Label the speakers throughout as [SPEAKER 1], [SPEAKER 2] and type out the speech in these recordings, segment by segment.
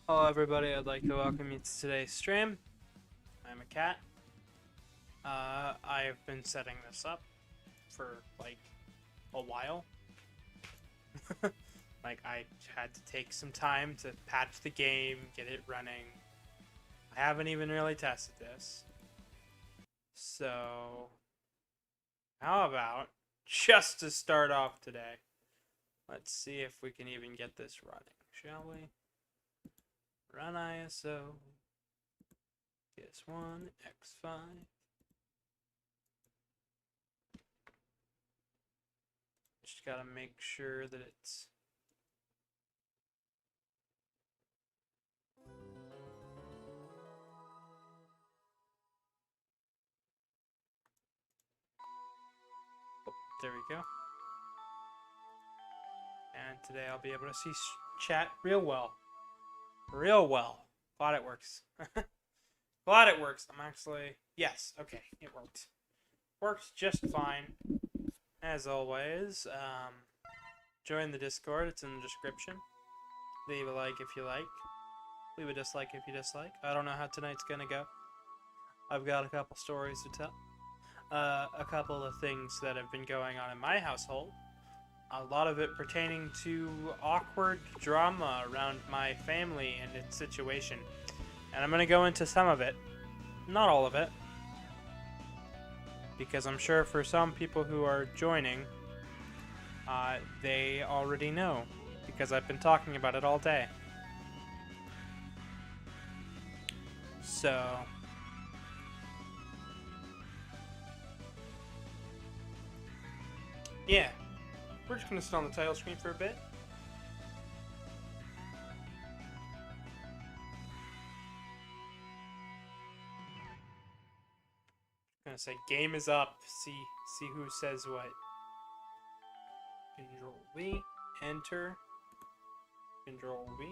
[SPEAKER 1] Hello everybody, I'd like to welcome you to today's stream. I'm a cat. I've been setting this up for like a while. Like I had to take some time to patch the game, get it running. I haven't even really tested this. So how about just to start off today, let's see if we can even get this running, shall we? Run ISO. PS1, X5. Just gotta make sure that it's... Oh, there we go. And today I'll be able to see chat real well. Real well. Glad it works. Glad it works. I'm actually... Yes, okay, it worked. Works just fine. As always, join the Discord. It's in the description. Leave a like if you like. Leave a dislike if you dislike. I don't know how tonight's gonna go. I've got a couple stories to tell. A couple of things that have been going on in my household. A lot of it pertaining to awkward drama around my family and its situation. And I'm gonna go into some of it. Not all of it. Because I'm sure for some people who are joining, they already know. Because I've been talking about it all day. So... yeah. We're just going to sit on the title screen for a bit. I'm going to say game is up. See who says what. Control V, enter. Control V,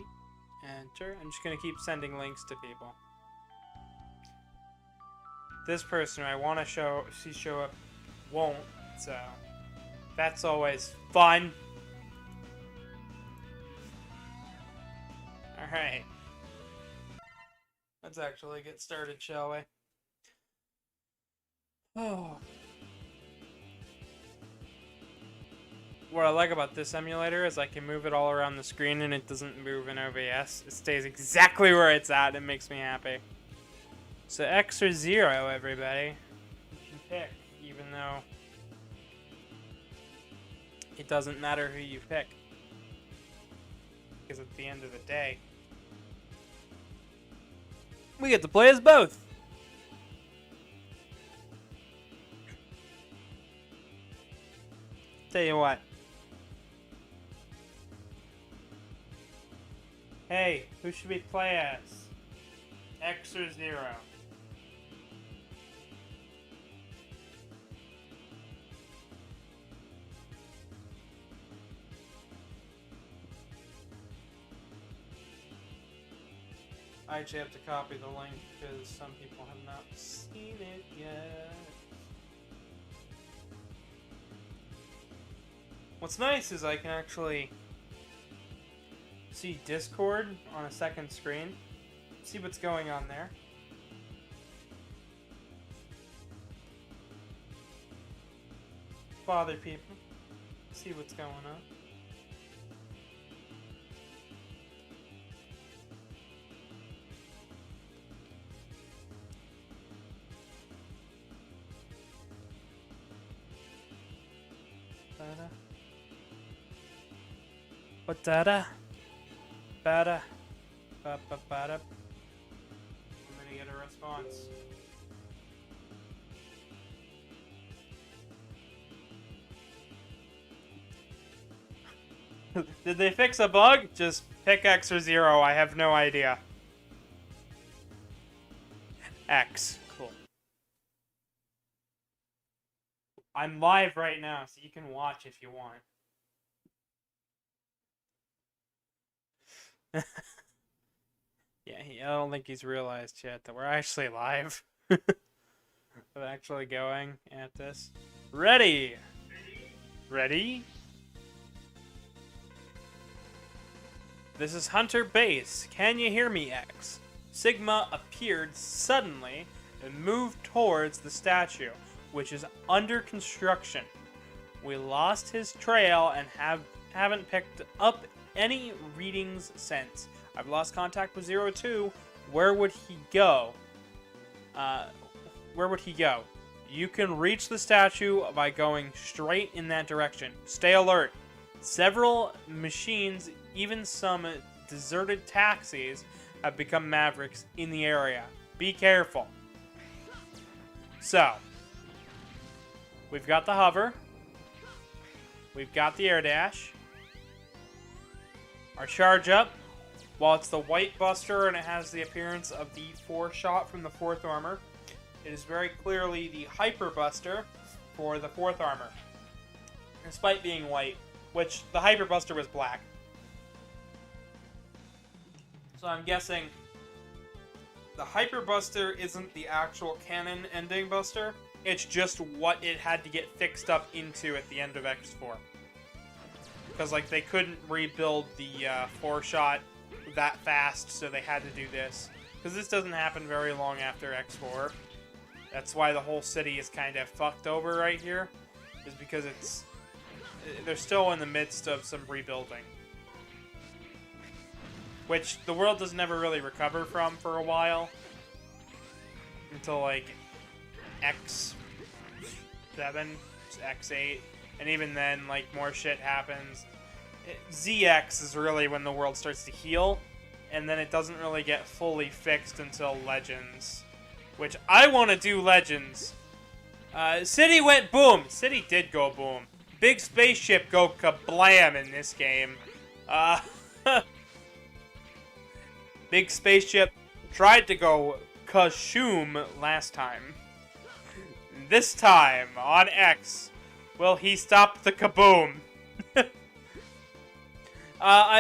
[SPEAKER 1] enter. I'm just going to keep sending links to people. This person who I want to see show up won't, so that's always fun. Alright. Let's actually get started, shall we? Oh. What I like about this emulator is I can move it all around the screen and it doesn't move in OBS. It stays exactly where it's at. It makes me happy. So X or 0, everybody. You can pick, even though it doesn't matter who you pick. Because at the end of the day, we get to play as both. Tell you what. Hey, who should we play as? X or 0? I actually have to copy the link because some people have not seen it yet. What's nice is I can actually see Discord on a second screen, see what's going on there. Bother people, see what's going on. Ba-da. Bada. Ba-ba-bada. I'm gonna get a response. Did they fix a bug? Just pick X or 0. I have no idea. X. Cool. I'm live right now, so you can watch if you want. Yeah, I don't think he's realized yet that we're actually live. We're actually going at this. Ready! Ready? This is Hunter Base. Can you hear me, X? Sigma appeared suddenly and moved towards the statue, which is under construction. We lost his trail and haven't picked up any readings since. I've lost contact with 02. Where would he go? Where would he go? You can reach the statue by going straight in that direction. Stay alert. Several machines, even some deserted taxis, have become mavericks in the area. Be careful. So, we've got the hover. We've got the air dash. Our charge up. While it's the white buster and it has the appearance of the 4-shot from the 4th armor, it is very clearly the hyper buster for the 4th armor. Despite being white, which the hyper buster was black. So I'm guessing the hyper buster isn't the actual canon ending buster. It's just what it had to get fixed up into at the end of X4. Because like they couldn't rebuild the 4-shot that fast, so they had to do this. Because this doesn't happen very long after X4. That's why the whole city is kind of fucked over right here. Is because they're still in the midst of some rebuilding. Which the world doesn't ever really recover from for a while. Until like X7, X8. And even then, like, more shit happens. ZX is really when the world starts to heal. And then it doesn't really get fully fixed until Legends. Which, I want to do Legends. City went boom. City did go boom. Big spaceship go kablam in this game. Big spaceship tried to go kashoom last time. This time, on X, will he stop the kaboom?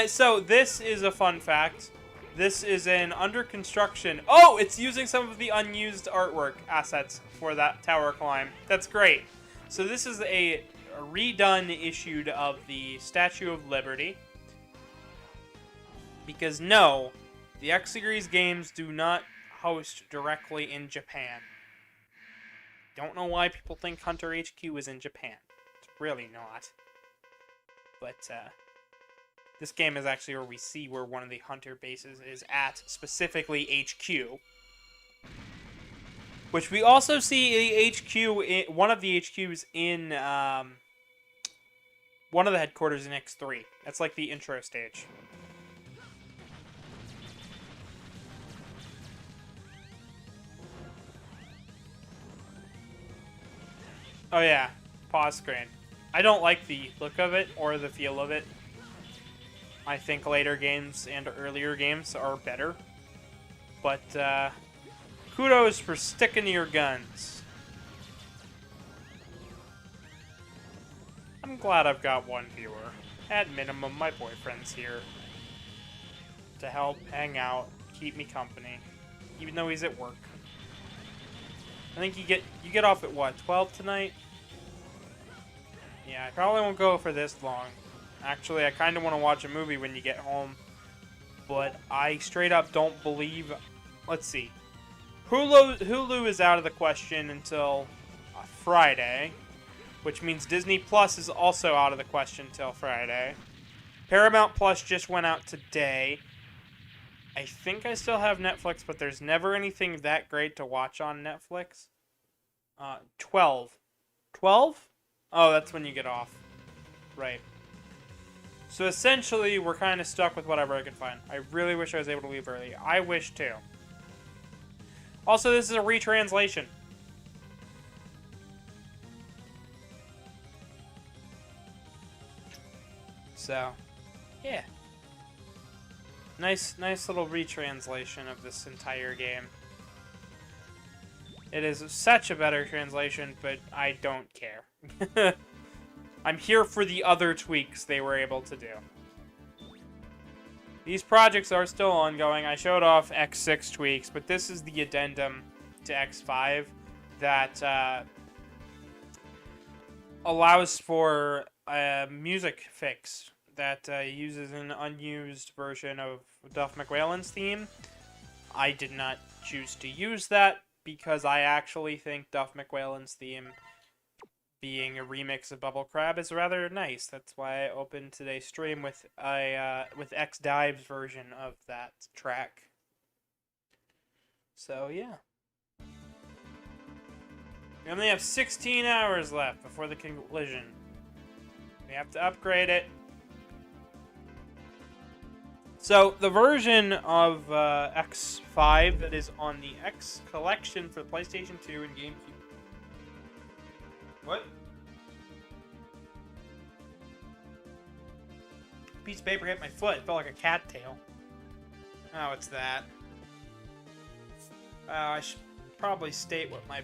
[SPEAKER 1] So, this is a fun fact. This is an under construction... Oh! It's using some of the unused artwork assets for that tower climb. That's great. So this is a redone issue of the Statue of Liberty. Because no, the X Series games do not host directly in Japan. Don't know why people think Hunter HQ is in Japan. It's really not. But, this game is actually where we see where one of the Hunter bases is at, specifically HQ. Which we also see the HQ, one of the HQs in, one of the headquarters in X3. That's like the intro stage. Oh yeah, pause screen. I don't like the look of it or the feel of it. I think later games and earlier games are better. But, kudos for sticking to your guns. I'm glad I've got one viewer. At minimum, my boyfriend's here. To help, hang out, keep me company. Even though he's at work. I think you get off at what, 12 tonight? Yeah, I probably won't go for this long. Actually, I kind of want to watch a movie when you get home. But I straight up don't believe... Let's see. Hulu is out of the question until Friday. Which means Disney Plus is also out of the question until Friday. Paramount Plus just went out today. I think I still have Netflix, but there's never anything that great to watch on Netflix. 12. 12? Oh, that's when you get off. Right. So essentially, we're kind of stuck with whatever I can find. I really wish I was able to leave early. I wish too. Also, this is a retranslation. So, yeah. Nice little retranslation of this entire game. It is such a better translation, but I don't care. I'm here for the other tweaks they were able to do. These projects are still ongoing. I showed off X6 tweaks, but this is the addendum to X5 that allows for a music fix that uses an unused version of Duff McWhalen's theme. I did not choose to use that because I actually think Duff McWhalen's theme, being a remix of Bubble Crab, is rather nice. That's why I opened today's stream with X Dive's version of that track. So yeah. We only have 16 hours left before the collision. We have to upgrade it. So, the version of X5 that is on the X collection for the PlayStation 2 and GameCube. What? Piece of paper hit my foot. It felt like a cattail. Oh, it's that. I should probably state what my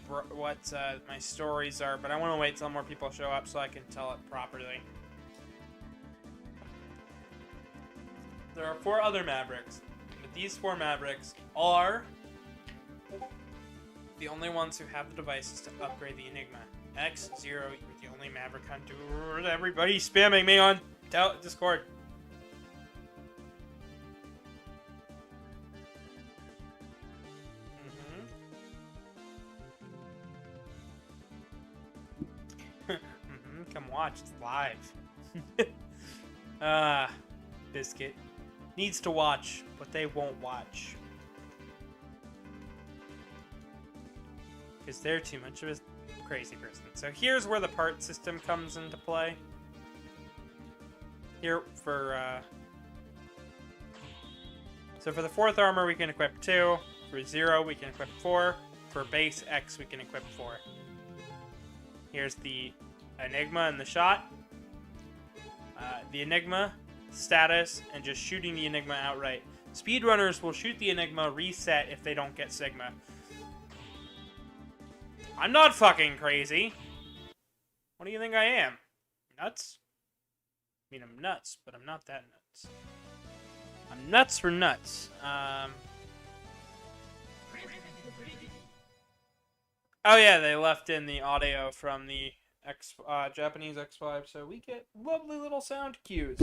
[SPEAKER 1] stories are, but I want to wait till more people show up so I can tell it properly. There are 4 other Mavericks, but these 4 Mavericks are the only ones who have the devices to upgrade the Enigma. X0, you're the only Maverick hunter. Everybody's spamming me on Discord. Come watch, it's live. Biscuit. Needs to watch, but they won't watch. Because they're too much of a crazy person. So here's where the part system comes into play. Here for so for the 4th armor we can equip 2. For 0 we can equip 4. For base X we can equip 4. Here's the Enigma and the shot. The Enigma status and just shooting the Enigma outright. Speedrunners will shoot the Enigma, reset if they don't get Sigma. I'm not fucking crazy. What do you think I am? Nuts? I mean, I'm nuts, but I'm not that nuts. I'm nuts for nuts. Oh yeah, they left in the audio from the Japanese X5, so we get lovely little sound cues.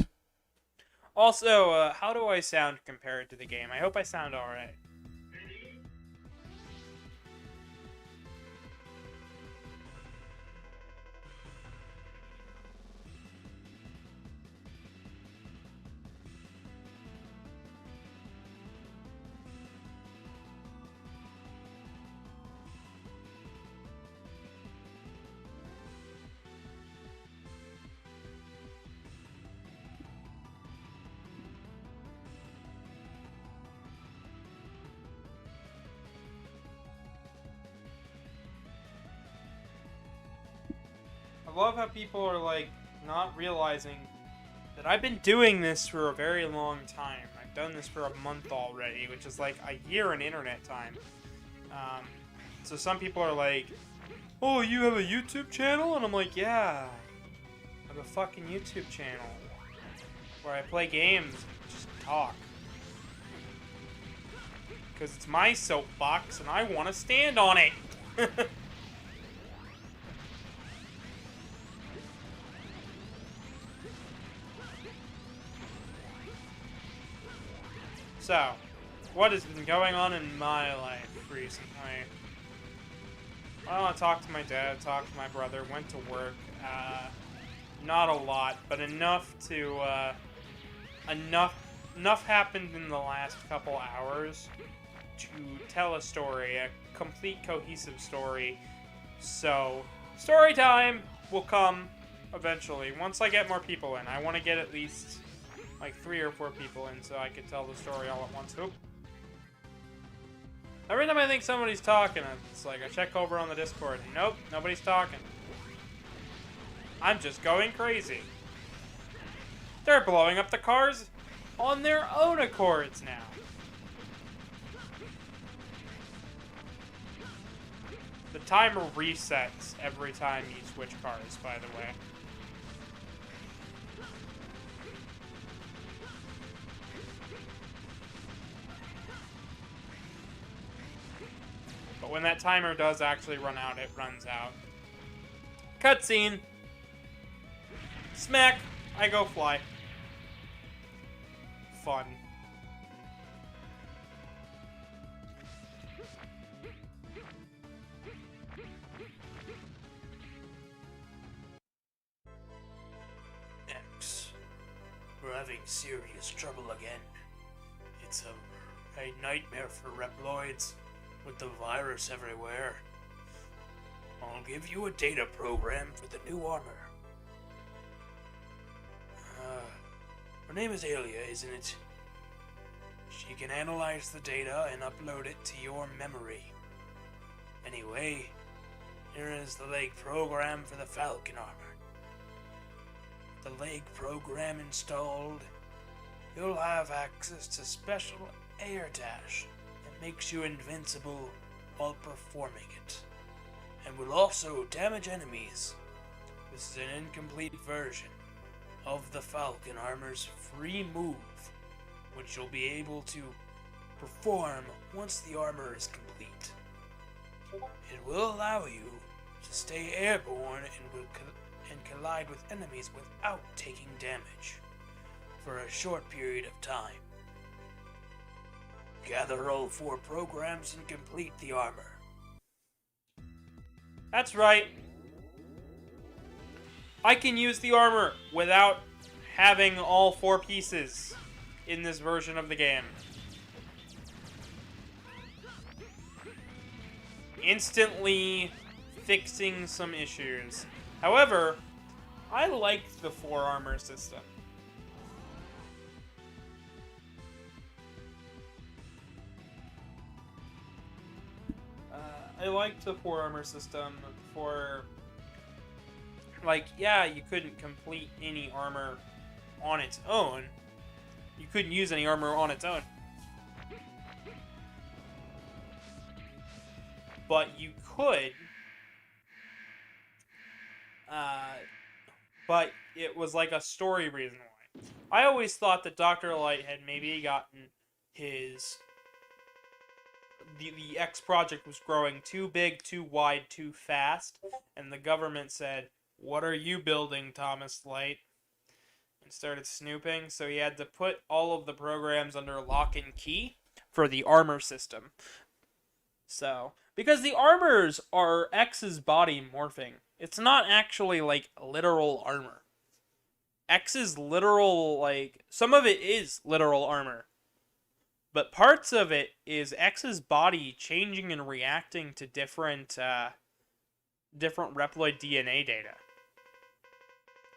[SPEAKER 1] Also, how do I sound compared to the game? I hope I sound alright. I love how people are, like, not realizing that I've been doing this for a very long time. I've done this for a month already, which is, like, a year in internet time. So some people are like, oh, you have a YouTube channel? And I'm like, yeah, I have a fucking YouTube channel where I play games and just talk. Because it's my soapbox and I want to stand on it. So, what has been going on in my life recently? Well, I talked to my dad, talked to my brother, went to work. Not a lot, but enough to, enough happened in the last couple hours to tell a story, a complete cohesive story. So, story time will come eventually, once I get more people in. I want to get at least like 3 or 4 people in so I can tell the story all at once. Oop. Every time I think somebody's talking, it's like I check over on the Discord. Nope, nobody's talking. I'm just going crazy. They're blowing up the cars on their own accords now. The timer resets every time you switch cars, by the way. But when that timer does actually run out, it runs out. Cutscene. Smack. I go fly. fun.
[SPEAKER 2] X. We're having serious trouble again. It's a nightmare for Reploids with the virus everywhere. I'll give you a data program for the new armor. Her name is Alia, isn't it? She can analyze the data and upload it to your memory. Anyway, here is the leg program for the Falcon armor. The leg program installed, you'll have access to special air dash that makes you invincible while performing it, and will also damage enemies. This is an incomplete version of the Falcon armor's free move, which you'll be able to perform once the armor is complete. It will allow you to stay airborne and collide with enemies without taking damage for a short period of time. Gather all 4 programs and complete the armor.
[SPEAKER 1] That's right. I can use the armor without having all 4 pieces in this version of the game. Instantly fixing some issues. However, I liked the 4 armor system. I liked the 4 armor system for, like, yeah, you couldn't complete any armor on its own. You couldn't use any armor on its own. But you could, but it was like a story reason why. I always thought that Dr. Light had maybe gotten his... The X project was growing too big, too wide, too fast, and the government said, "What are you building, Thomas Light?" and started snooping, so he had to put all of the programs under lock and key for the armor system. So, because the armors are X's body morphing. It's not actually, like, literal armor. X's literal, like, some of it is literal armor. But parts of it is X's body changing and reacting to different Reploid DNA data.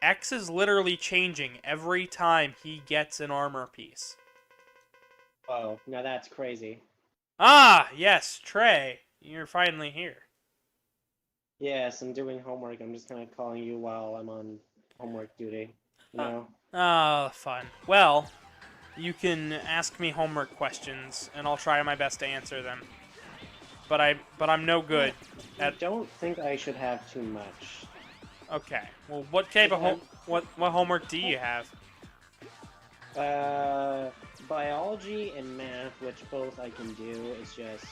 [SPEAKER 1] X is literally changing every time he gets an armor piece.
[SPEAKER 3] Whoa, now that's crazy.
[SPEAKER 1] Ah, yes, Trey, you're finally here.
[SPEAKER 3] Yes, I'm doing homework. I'm just kind of calling you while I'm on homework duty. You know?
[SPEAKER 1] Ah, fun. Well, you can ask me homework questions, and I'll try my best to answer them. But I'm no good
[SPEAKER 3] I don't think I should have too much.
[SPEAKER 1] Okay. Well, what type of what homework do you have?
[SPEAKER 3] Biology and math, which both I can do. It's just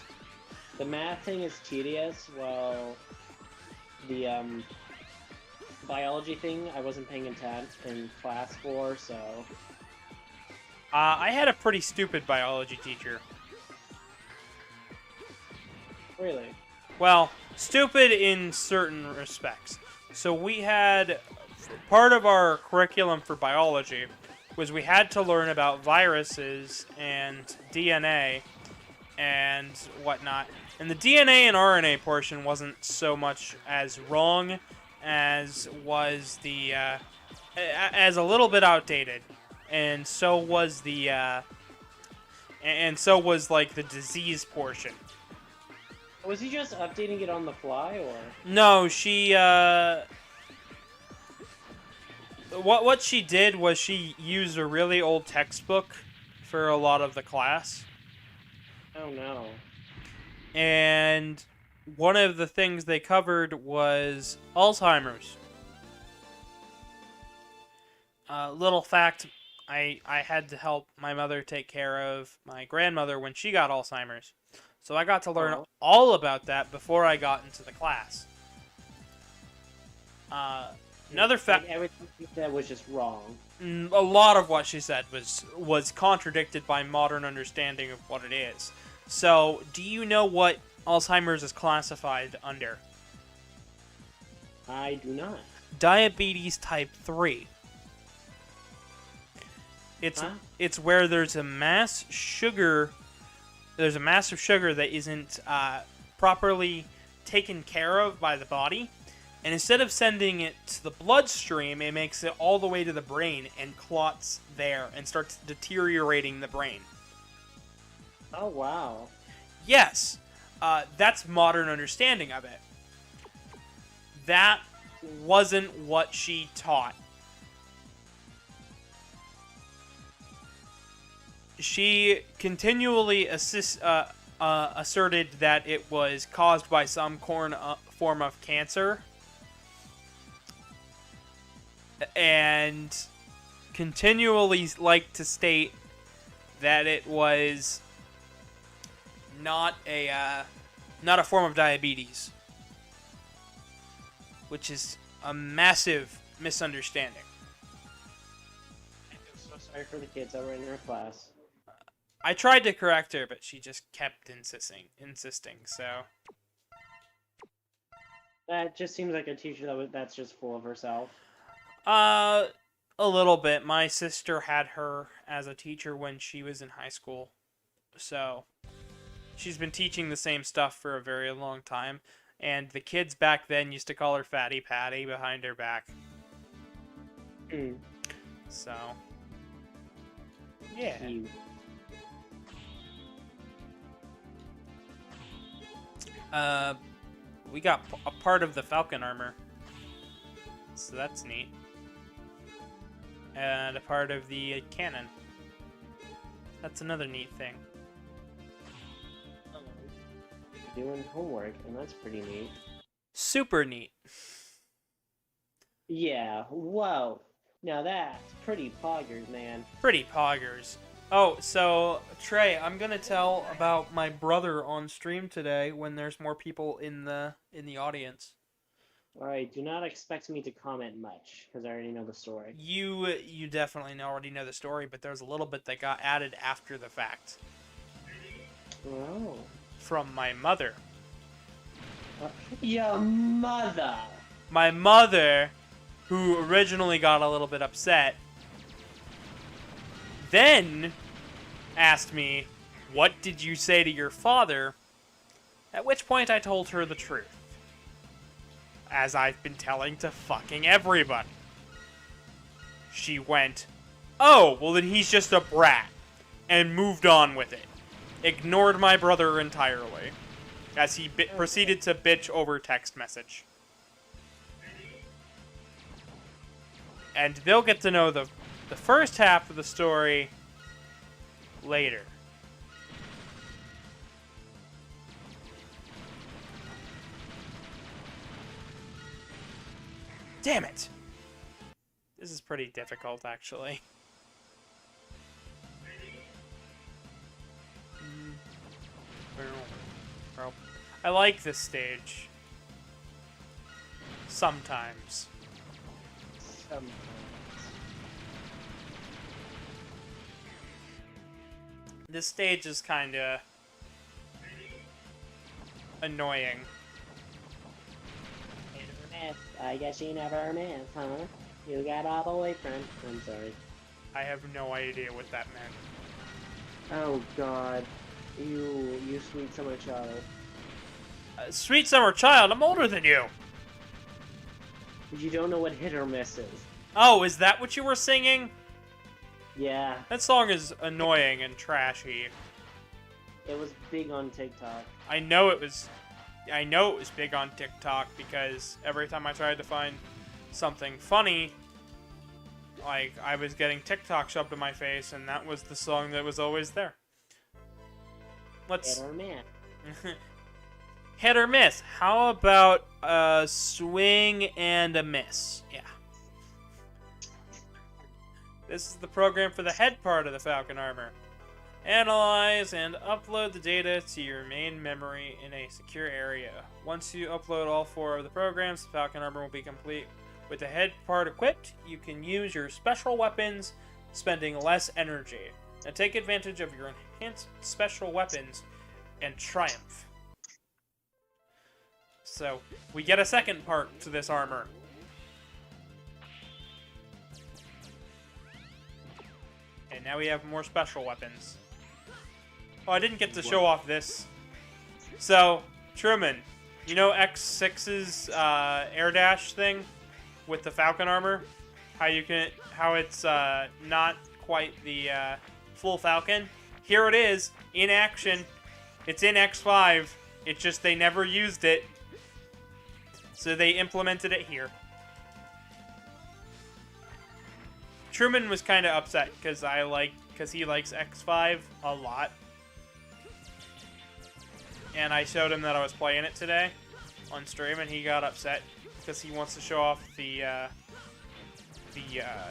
[SPEAKER 3] the math thing is tedious, while the biology thing I wasn't paying attention in class for, so.
[SPEAKER 1] I had a pretty stupid biology teacher.
[SPEAKER 3] Really?
[SPEAKER 1] Well, stupid in certain respects. So we had, part of our curriculum for biology was we had to learn about viruses and DNA and whatnot. And the DNA and RNA portion wasn't so much as wrong as was the, as a little bit outdated. And so was the, like, the disease portion.
[SPEAKER 3] Was he just updating it on the fly, or?
[SPEAKER 1] No, she, what she did was she used a really old textbook for a lot of the class.
[SPEAKER 3] Oh, no.
[SPEAKER 1] And one of the things they covered was Alzheimer's. Little fact, I had to help my mother take care of my grandmother when she got Alzheimer's. So I got to learn all about that before I got into the class. Another fact.
[SPEAKER 3] Like, everything she said was just wrong.
[SPEAKER 1] A lot of what she said was contradicted by modern understanding of what it is. So, do you know what Alzheimer's is classified under?
[SPEAKER 3] I do not.
[SPEAKER 1] Diabetes type 3. It's where there's a mass of sugar that isn't properly taken care of by the body, and instead of sending it to the bloodstream, it makes it all the way to the brain and clots there and starts deteriorating the brain.
[SPEAKER 3] Oh, wow.
[SPEAKER 1] Yes, that's modern understanding of it. That wasn't what she taught. She continually asserted that it was caused by some form of cancer, and continually liked to state that it was not a form of diabetes, which is a massive misunderstanding.
[SPEAKER 3] I'm so sorry for the kids that were in her class.
[SPEAKER 1] I tried to correct her, but she just kept insisting. So
[SPEAKER 3] That just seems like a teacher that's just full of herself.
[SPEAKER 1] a little bit. My sister had her as a teacher when she was in high school, so she's been teaching the same stuff for a very long time. And the kids back then used to call her Fatty Patty behind her back. So, yeah.
[SPEAKER 3] Cute.
[SPEAKER 1] We got a part of the Falcon armor, so that's neat. And a part of the cannon. That's another neat thing.
[SPEAKER 3] Doing homework, and that's pretty neat.
[SPEAKER 1] Super neat.
[SPEAKER 3] Yeah, whoa. Now that's pretty poggers, man.
[SPEAKER 1] Pretty poggers. Oh, so, Trey, I'm gonna tell about my brother on stream today when there's more people in the audience.
[SPEAKER 3] Alright, do not expect me to comment much, because I already know the story.
[SPEAKER 1] You definitely already know the story, but there's a little bit that got added after the fact.
[SPEAKER 3] Oh.
[SPEAKER 1] From my mother.
[SPEAKER 3] Your mother!
[SPEAKER 1] My mother, who originally got a little bit upset, then asked me, "What did you say to your father?" At which point I told her the truth. As I've been telling to fucking everybody. She went, "Oh, well then he's just a brat," and moved on with it. Ignored my brother entirely, as he proceeded to bitch over text message. And they'll get to know the first half of the story later. Damn it! This is pretty difficult, actually. I like this stage. Sometimes. This stage is kinda annoying.
[SPEAKER 3] I guess you never missed, huh? You got a boyfriend. I'm sorry.
[SPEAKER 1] I have no idea what that meant.
[SPEAKER 3] Oh god. You sweet summer child.
[SPEAKER 1] Sweet Summer Child, I'm older than you!
[SPEAKER 3] You don't know what hit or miss is.
[SPEAKER 1] Oh, is that what you were singing?
[SPEAKER 3] Yeah,
[SPEAKER 1] That song is annoying and trashy.
[SPEAKER 3] it was big on TikTok.
[SPEAKER 1] I know it was big on TikTok because every time I tried to find something funny, like, I was getting TikTok shoved in my face, and that was the song that was always there. Let's...
[SPEAKER 3] Hit or miss.
[SPEAKER 1] Hit or miss. How about a swing and a miss? Yeah. This is the program for the head part of the Falcon armor. Analyze and upload the data to your main memory in a secure area. Once you upload all 4 of the programs, the Falcon armor will be complete With the head part equipped, you can use your special weapons, spending less energy. Now take advantage of your enhanced special weapons and triumph. So, we get a second part to this armor. And now we have more special weapons. Oh, I didn't get to show off this. So, Truman, you know X6's air dash thing with the Falcon armor? How it's not quite the full Falcon? Here it is, in action. It's in X5. It's just they never used it. So they implemented it here. Truman was kind of upset because he likes X5 a lot. And I showed him that I was playing it today on stream, and he got upset because he wants to show off the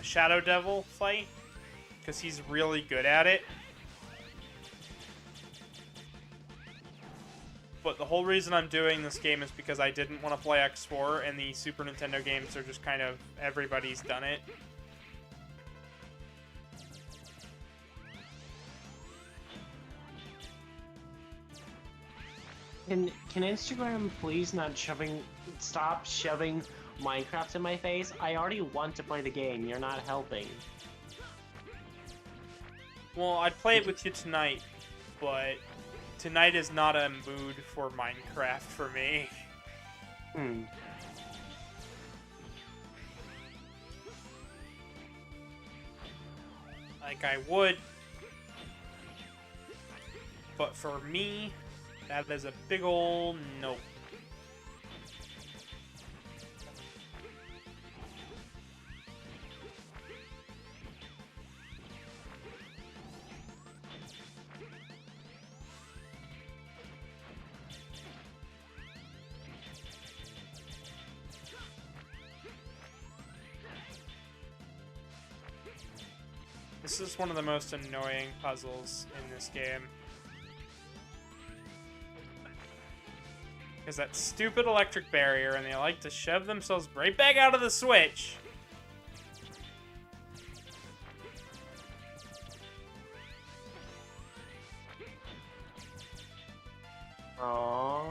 [SPEAKER 1] Shadow Devil fight because he's really good at it. But the whole reason I'm doing this game is because I didn't want to play X4, and the Super Nintendo games are just kind of everybody's done it.
[SPEAKER 3] Can Instagram please stop shoving Minecraft in my face? I already want to play the game. You're not helping.
[SPEAKER 1] Well, I'd play it with you tonight, but tonight is not a mood for Minecraft for me. Like, I would, but for me, that is a big ol' no. This is one of the most annoying puzzles in this game. Is that stupid electric barrier, and they like to shove themselves right back out of the switch.
[SPEAKER 3] Aww.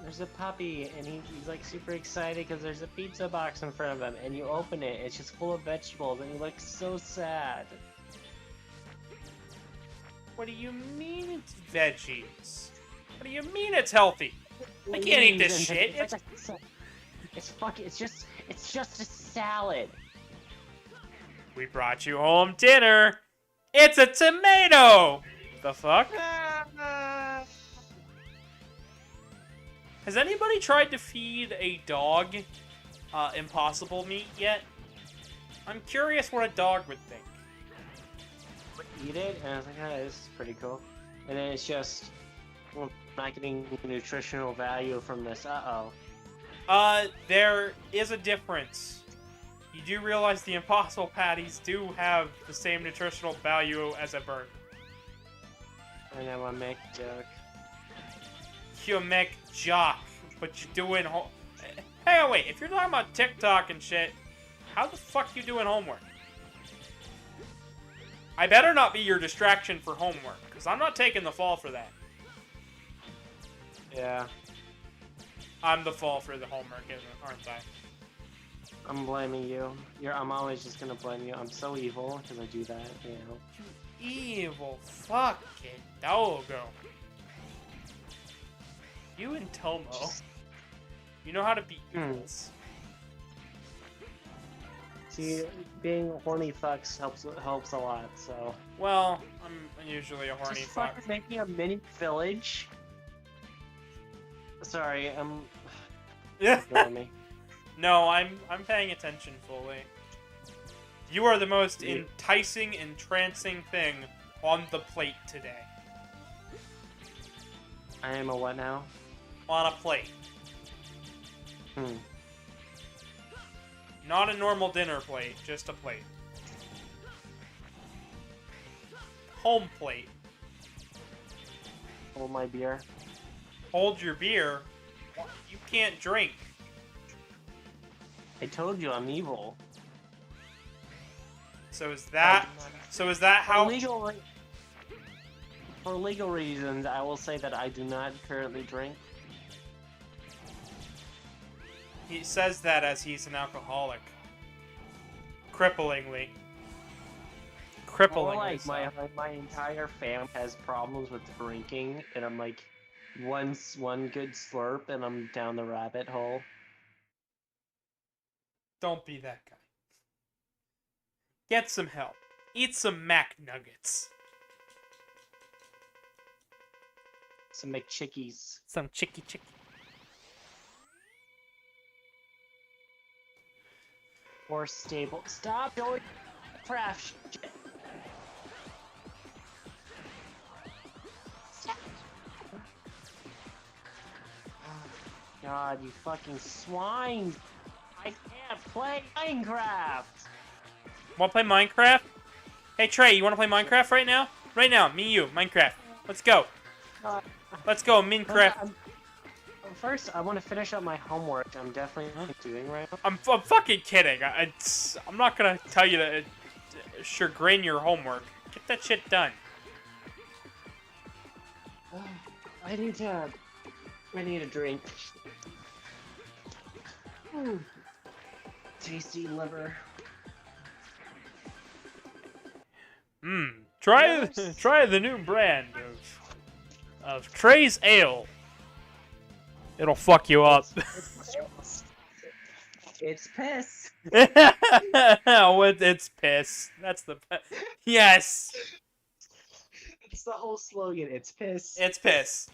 [SPEAKER 3] There's a puppy, and he's like super excited because there's a pizza box in front of him, and you open it, it's just full of vegetables, and he looks so sad.
[SPEAKER 1] What do you mean it's veggies? What do you mean it's healthy? I can't eat this shit.
[SPEAKER 3] It's just a salad.
[SPEAKER 1] We brought you home dinner. It's a tomato. The fuck? Has anybody tried to feed a dog impossible meat yet? I'm curious what a dog would think.
[SPEAKER 3] Eat it, and I was like, oh, this is pretty cool. And then it's just, well, not getting nutritional value from this.
[SPEAKER 1] There is a difference. You do realize the Impossible Patties do have the same nutritional value as a bird.
[SPEAKER 3] I know, I make a joke.
[SPEAKER 1] You make jock, but you're doing Hey, wait, if you're talking about TikTok and shit, how the fuck you doing homework? I better not be your distraction for homework, because I'm not taking the fall for that.
[SPEAKER 3] Yeah.
[SPEAKER 1] I'm the fall for the homework, aren't I?
[SPEAKER 3] I'm blaming you. I'm always just gonna blame you. I'm so evil, because I do that, you know.
[SPEAKER 1] You evil fucking doggo. You and Tomo. You know how to beat evils.
[SPEAKER 3] See, being horny fucks helps a lot, so...
[SPEAKER 1] Well, I'm usually a horny
[SPEAKER 3] just
[SPEAKER 1] fuck.
[SPEAKER 3] fucking making a mini village? Sorry,
[SPEAKER 1] Yeah.
[SPEAKER 3] me.
[SPEAKER 1] No, I'm paying attention fully. You are the most enticing, entrancing thing on the plate today.
[SPEAKER 3] I am a what now?
[SPEAKER 1] On a plate. Not a normal dinner plate, just a plate. Home plate.
[SPEAKER 3] Hold my beer.
[SPEAKER 1] Hold your beer? You can't drink.
[SPEAKER 3] I told you I'm evil.
[SPEAKER 1] So is that how?
[SPEAKER 3] For legal reasons, I will say that I do not currently drink.
[SPEAKER 1] He says that as he's an alcoholic. Cripplingly.
[SPEAKER 3] More like my entire fam has problems with drinking, and I'm like, one good slurp, and I'm down the rabbit hole.
[SPEAKER 1] Don't be that guy. Get some help. Eat some Mac Nuggets.
[SPEAKER 3] Some McChickies.
[SPEAKER 1] Some chicky.
[SPEAKER 3] Or stable. Stop doing craft shit. God, you fucking swine! I can't play Minecraft!
[SPEAKER 1] Wanna play Minecraft? Hey Trey, you wanna play Minecraft right now? Right now, me and you, Minecraft. Let's go. Let's go, Minecraft.
[SPEAKER 3] First, I want to finish up my homework. I'm definitely doing right now.
[SPEAKER 1] I'm fucking kidding. I'm not gonna tell you to chagrin your homework. Get that shit done.
[SPEAKER 3] I need a drink. Tasty liver.
[SPEAKER 1] Try the new brand of Trey's Ale. It'll fuck you up.
[SPEAKER 3] It's piss.
[SPEAKER 1] Oh, it's piss. That's the yes.
[SPEAKER 3] It's the whole slogan. It's piss.
[SPEAKER 1] It's piss.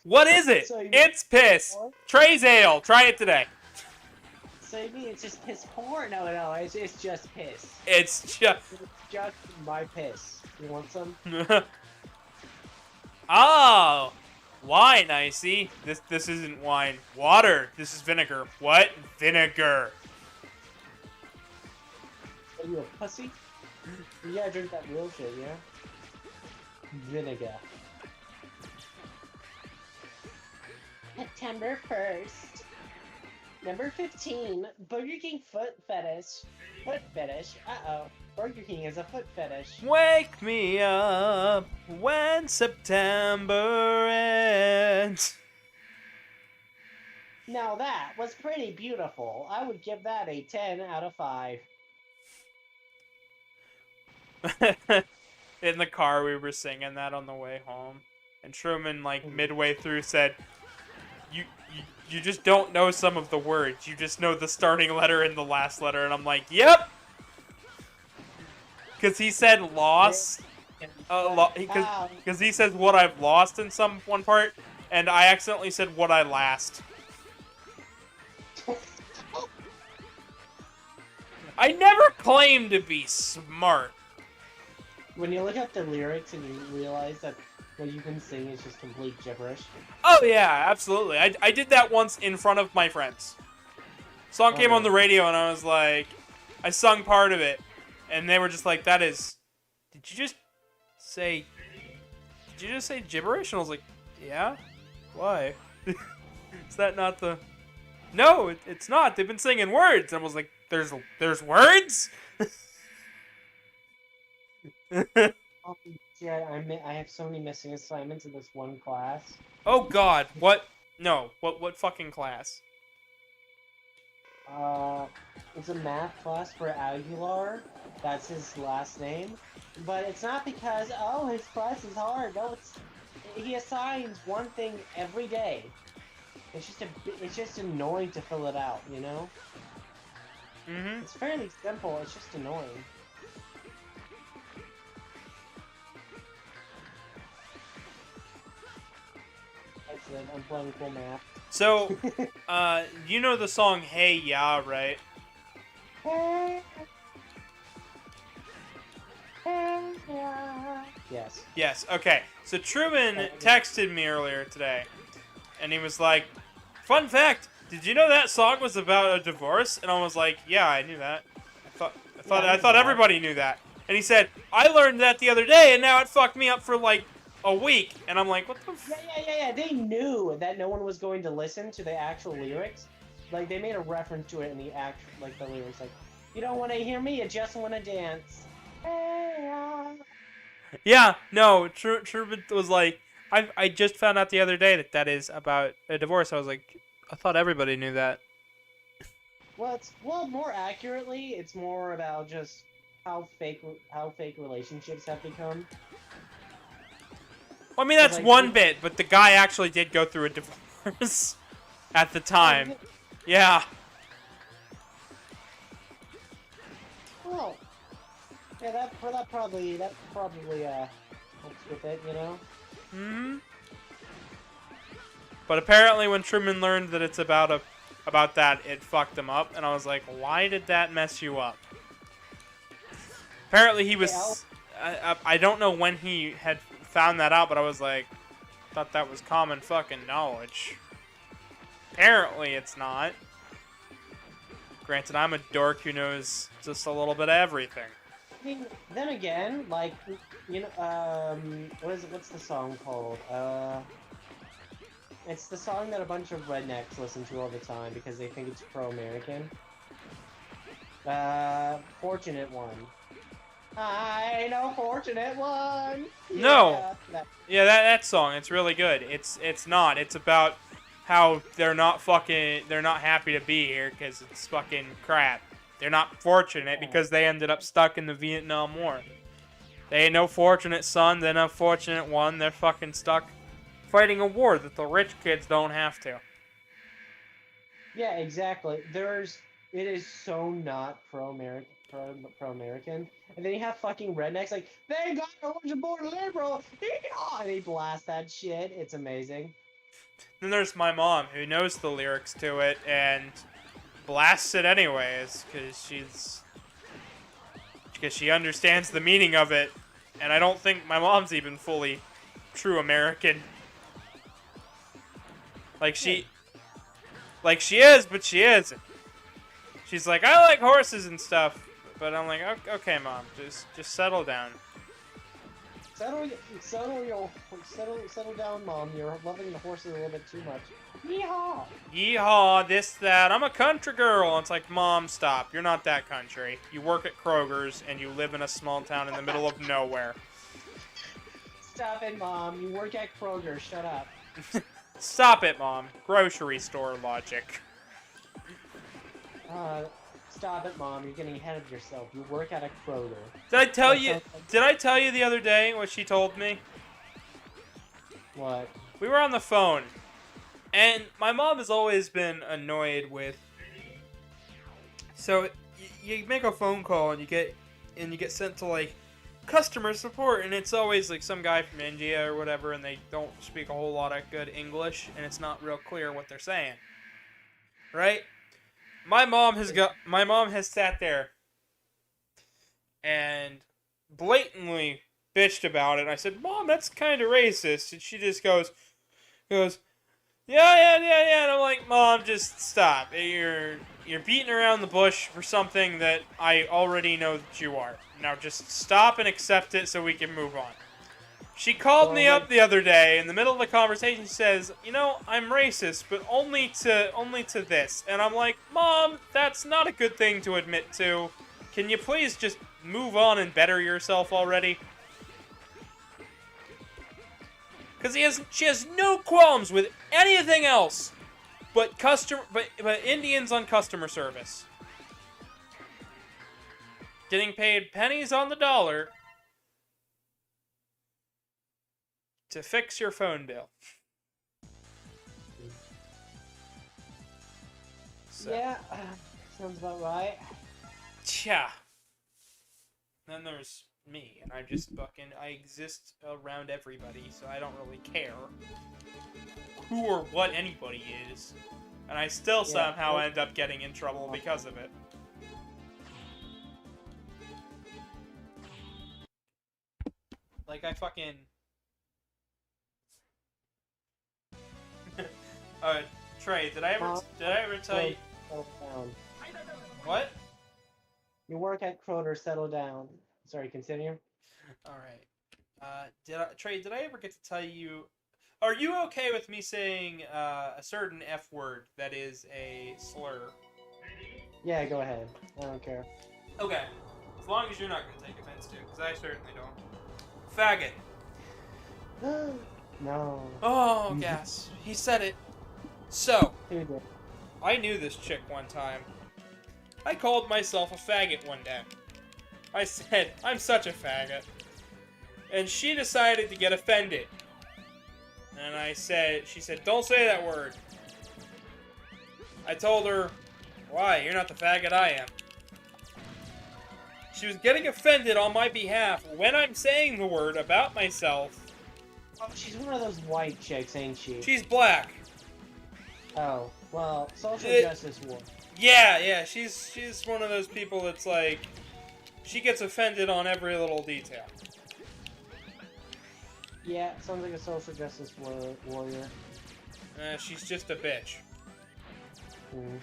[SPEAKER 1] What is it?
[SPEAKER 3] So
[SPEAKER 1] It's piss. Trey's Ale. Try it today.
[SPEAKER 3] So you mean it's just piss poor? No, it's just piss.
[SPEAKER 1] It's just
[SPEAKER 3] my piss. You want some?
[SPEAKER 1] Oh, wine. I see. This isn't wine. Water. This is vinegar. What? Vinegar.
[SPEAKER 3] Are you a pussy? You gotta drink that real shit, yeah? Vinegar. September 1st. Number 15. Burger King foot fetish. Foot fetish. Uh-oh. Burger King is a foot fetish.
[SPEAKER 1] Wake me up when September ends.
[SPEAKER 3] Now that was pretty beautiful. I would give that a 10 out of 5.
[SPEAKER 1] In the car, we were singing that on the way home, and Truman, like midway through, said, "You just don't know some of the words. You just know the starting letter and the last letter." And I'm like, "Yep," because he said "lost," because he says "what I've lost" in one part, and I accidentally said "what I last." I never claimed to be smart.
[SPEAKER 3] When you look at the lyrics and you realize that what you've been singing is just complete gibberish.
[SPEAKER 1] Oh yeah, absolutely. I did that once in front of my friends. Song came on the radio and I was like, I sung part of it, and they were just like, "That is, did you just say gibberish?" And I was like, "Yeah, why? Is that not the? No, it's not. They've been singing words." And I was like, "There's words."
[SPEAKER 3] Oh, yeah, I have so many missing assignments in this one class.
[SPEAKER 1] Oh God, what? No, what fucking class?
[SPEAKER 3] It's a math class for Aguilar. That's his last name. But it's not because, oh, his class is hard. No, he assigns one thing every day. It's just annoying to fill it out, you know?
[SPEAKER 1] Mm-hmm.
[SPEAKER 3] It's fairly simple. It's just annoying. I'm playing full map.
[SPEAKER 1] So, you know the song "Hey Ya," right?
[SPEAKER 3] Yes.
[SPEAKER 1] Yes. Okay. So Truman texted me earlier today, and he was like, "Fun fact: did you know that song was about a divorce?" And I was like, "Yeah, I knew that. I thought everybody knew that." And he said, "I learned that the other day, and now it fucked me up for like a week, and I'm like, what the
[SPEAKER 3] Yeah. They knew that no one was going to listen to the actual lyrics. Like, they made a reference to it in the the lyrics. Like, you don't want to hear me, you just want to dance. Hey,
[SPEAKER 1] Yeah, no, Truman was like, I just found out the other day that that is about a divorce. I was like, I thought everybody knew that.
[SPEAKER 3] Well, more accurately, it's more about just how fake relationships have become.
[SPEAKER 1] Well, I mean,
[SPEAKER 3] 'Cause,
[SPEAKER 1] that's
[SPEAKER 3] like,
[SPEAKER 1] one bit, but the guy actually did go through a divorce at the time. Yeah.
[SPEAKER 3] well, yeah, that probably helps with it, you know.
[SPEAKER 1] Hmm. But apparently, when Truman learned that it's about that, it fucked him up, and I was like, why did that mess you up? Apparently, he was. I don't know when he had found that out, but I was like, thought that was common fucking knowledge. Apparently, it's not. Granted, I'm a dork who knows just a little bit of everything.
[SPEAKER 3] I mean, then again, like, you know, what's the song called? It's the song that a bunch of rednecks listen to all the time because they think it's pro-American. Fortunate One. I know Fortunate One! Yeah,
[SPEAKER 1] No!
[SPEAKER 3] that.
[SPEAKER 1] Yeah, that song, it's really good. It's not. It's about how they're not happy to be here because it's fucking crap. They're not fortunate because they ended up stuck in the Vietnam War. They ain't no fortunate son, they're no fortunate one. They're fucking stuck fighting a war that the rich kids don't have to.
[SPEAKER 3] Yeah, exactly. It is so not pro-American. And then you have fucking rednecks like, they got a born liberal! Yeehaw! And they blast that shit. It's amazing.
[SPEAKER 1] Then there's my mom who knows the lyrics to it and blasts it anyways because she understands the meaning of it, and I don't think my mom's even fully true American. Like she is, but she isn't. She's like, I like horses and stuff, but I'm like, okay, mom, just settle down.
[SPEAKER 3] Settle down, Mom. You're loving the horses a little bit too much. Yeehaw!
[SPEAKER 1] Yeehaw, this, that, I'm a country girl. And it's like, Mom, stop. You're not that country. You work at Kroger's, and you live in a small town in the middle of nowhere.
[SPEAKER 3] Stop it, Mom. You work at Kroger. Shut up.
[SPEAKER 1] Stop it, Mom. Grocery store logic.
[SPEAKER 3] Stop it, Mom. You're getting ahead of yourself. You work at a Kroger.
[SPEAKER 1] Did I tell you the other day what she told me?
[SPEAKER 3] What?
[SPEAKER 1] We were on the phone, and my mom has always been annoyed with. So you make a phone call and you get sent to like customer support, and it's always like some guy from India or whatever, and they don't speak a whole lot of good English, and it's not real clear what they're saying. Right? My mom has sat there and blatantly bitched about it. I said, Mom, that's kind of racist. And she just goes, yeah. And I'm like, Mom, just stop. You're beating around the bush for something that I already know that you are. Now just stop and accept it so we can move on. She called me up the other day in the middle of the conversation. She says, you know, I'm racist, but only to this. And I'm like, Mom, that's not a good thing to admit to. Can you please just move on and better yourself already? Because she has no qualms with anything else but Indians on customer service. Getting paid pennies on the dollar to fix your phone bill. So.
[SPEAKER 3] Yeah, sounds about right.
[SPEAKER 1] Yeah. Then there's me, and I exist around everybody, so I don't really care who or what anybody is. And I still somehow end up getting in trouble because of it. Like, I fucking... Trey, did I ever tell you... What?
[SPEAKER 3] You work at Kroger, settle down. Sorry, continue.
[SPEAKER 1] Alright. Trey, did I ever get to tell you? Are you okay with me saying a certain F word that is a slur?
[SPEAKER 3] Yeah, go ahead. I don't care.
[SPEAKER 1] Okay. As long as you're not going to take offense to it, because I certainly don't. Faggot.
[SPEAKER 3] No.
[SPEAKER 1] Oh, gas. He said it. So,
[SPEAKER 3] Who did?
[SPEAKER 1] I knew this chick one time. I called myself a faggot one day. I said, I'm such a faggot. And she decided to get offended. And she said, don't say that word. I told her, why? You're not the faggot I am. She was getting offended on my behalf when I'm saying the word about myself.
[SPEAKER 3] Oh, she's one of those white chicks, ain't she?
[SPEAKER 1] She's black.
[SPEAKER 3] Oh, well, social justice war.
[SPEAKER 1] Yeah, she's one of those people that's like, she gets offended on every little detail.
[SPEAKER 3] Yeah, sounds like a social justice warrior.
[SPEAKER 1] She's just a bitch.
[SPEAKER 3] Mm.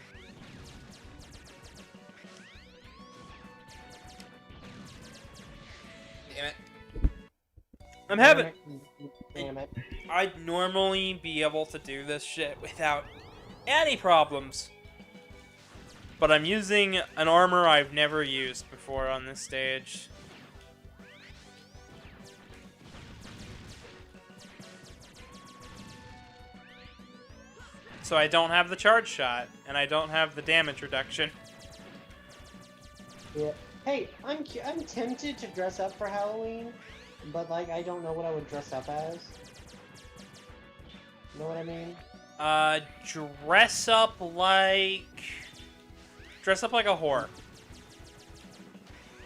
[SPEAKER 1] Damn it. I'm having...
[SPEAKER 3] Damn it.
[SPEAKER 1] I'd normally be able to do this shit without any problems. But I'm using an armor I've never used before on this stage. So I don't have the charge shot, and I don't have the damage reduction.
[SPEAKER 3] Yeah. Hey, I'm tempted to dress up for Halloween, but like I don't know what I would dress up as. You know what I mean?
[SPEAKER 1] Dress up like a whore.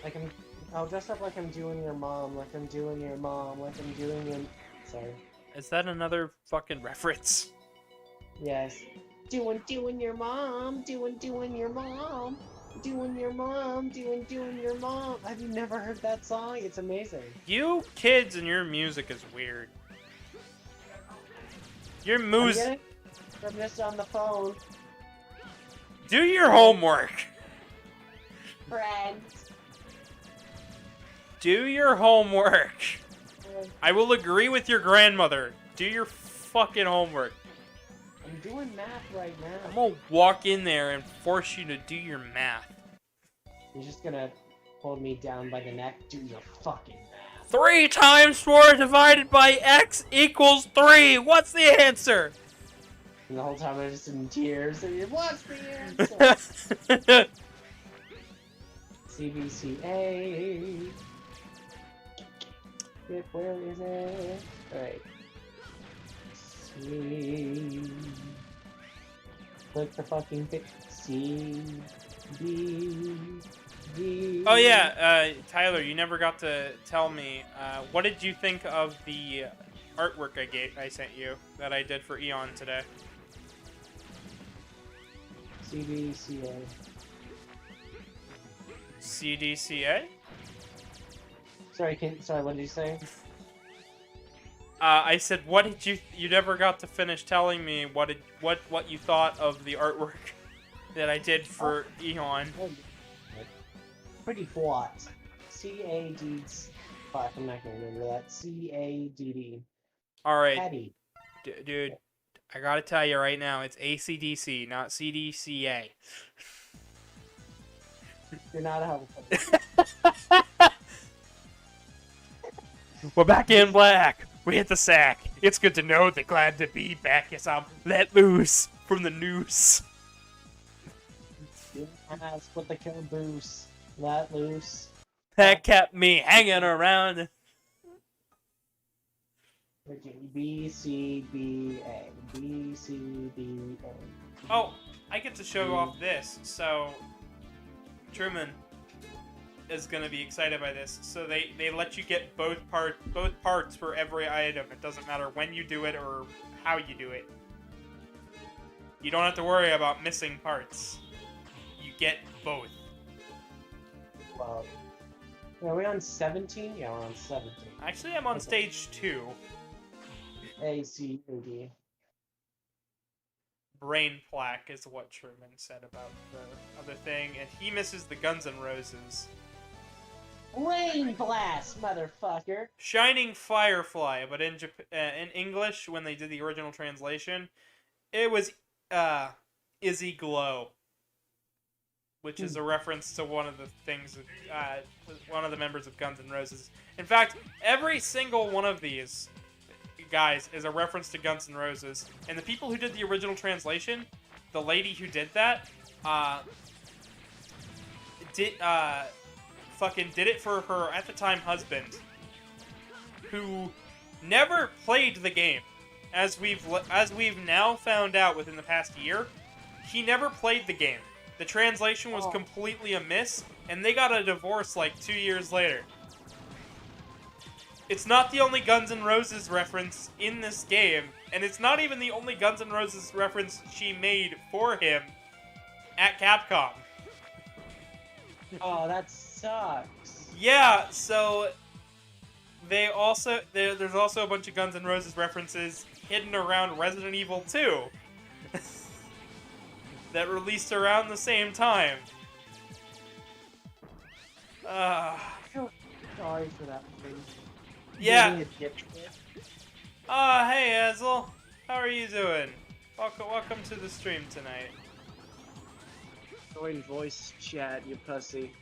[SPEAKER 3] Like I'll dress up like I'm doing your mom, like I'm doing your mom, like I'm doing your... Sorry.
[SPEAKER 1] Is that another fucking reference?
[SPEAKER 3] Yes. Doing your mom, doing your mom, doing your mom, doing your mom. Have you never heard that song? It's amazing.
[SPEAKER 1] You kids and your music is weird. Your music...
[SPEAKER 3] I'm just on the phone.
[SPEAKER 1] Do your homework!
[SPEAKER 3] Friends.
[SPEAKER 1] Do your homework! I will agree with your grandmother. Do your fucking homework.
[SPEAKER 3] I'm doing math right now.
[SPEAKER 1] I'm gonna walk in there and force you to do your math.
[SPEAKER 3] You're just gonna hold me down by the neck, do your fucking math.
[SPEAKER 1] 3 times 4 divided by x equals 3! What's the answer?
[SPEAKER 3] And the whole time I'm just in tears, and you're, what's the answer? CBCA. Where is it? Alright. Sweet. Click the fucking pic. C. D. D.
[SPEAKER 1] Oh yeah, Tyler, you never got to tell me, what did you think of the artwork I sent you that I did for Eon today?
[SPEAKER 3] CBCA.
[SPEAKER 1] CDCA?
[SPEAKER 3] Sorry, what did you say?
[SPEAKER 1] I said, what did you never got to finish telling me what you thought of the artwork that I did for Eon.
[SPEAKER 3] Pretty flat. C-A-D... Fuck, I'm not gonna remember that. C-A-D-D.
[SPEAKER 1] Alright.
[SPEAKER 3] Patty.
[SPEAKER 1] Dude, I gotta tell you right now, it's ACDC, not CDCA.
[SPEAKER 3] You're not helpful.
[SPEAKER 1] We're back in black. We hit the sack. It's good to know that glad to be back. Yes, I'm let loose from the noose.
[SPEAKER 3] Yes, put the caboose. Let loose.
[SPEAKER 1] That kept me hanging around.
[SPEAKER 3] B, C, B, A. B, C, B, A.
[SPEAKER 1] Oh, I get to show off this. So, Truman is going to be excited by this. So they let you get both parts for every item. It doesn't matter when you do it or how you do it. You don't have to worry about missing parts. You get both.
[SPEAKER 3] Wow. Are we on 17? Yeah, we're on 17.
[SPEAKER 1] Actually, I'm on stage 2.
[SPEAKER 3] A, C, O, D.
[SPEAKER 1] Brain plaque is what Truman said about the other thing, and he misses the Guns N' Roses.
[SPEAKER 3] Rain blast, motherfucker.
[SPEAKER 1] Shining Firefly, but in English, when they did the original translation, it was Izzy Glow, which is a reference to one of the things, one of the members of Guns N' Roses. In fact, every single one of these guys is a reference to Guns N' Roses. And the people who did the original translation, the lady who did that, fucking did it for her, at the time, husband, who never played the game. As we've now found out within the past year, he never played the game. The translation was completely a miss, and they got a divorce like 2 years later. It's not the only Guns N' Roses reference in this game, and it's not even the only Guns N' Roses reference she made for him at Capcom.
[SPEAKER 3] Oh, that sucks.
[SPEAKER 1] Yeah, so there's also a bunch of Guns N' Roses references hidden around Resident Evil 2 that released around the same time.
[SPEAKER 3] I feel sorry for that thing.
[SPEAKER 1] Yeah.
[SPEAKER 3] Being a dipshit.
[SPEAKER 1] Hey Azel, how are you doing? Welcome to the stream tonight.
[SPEAKER 3] Join voice chat, you pussy.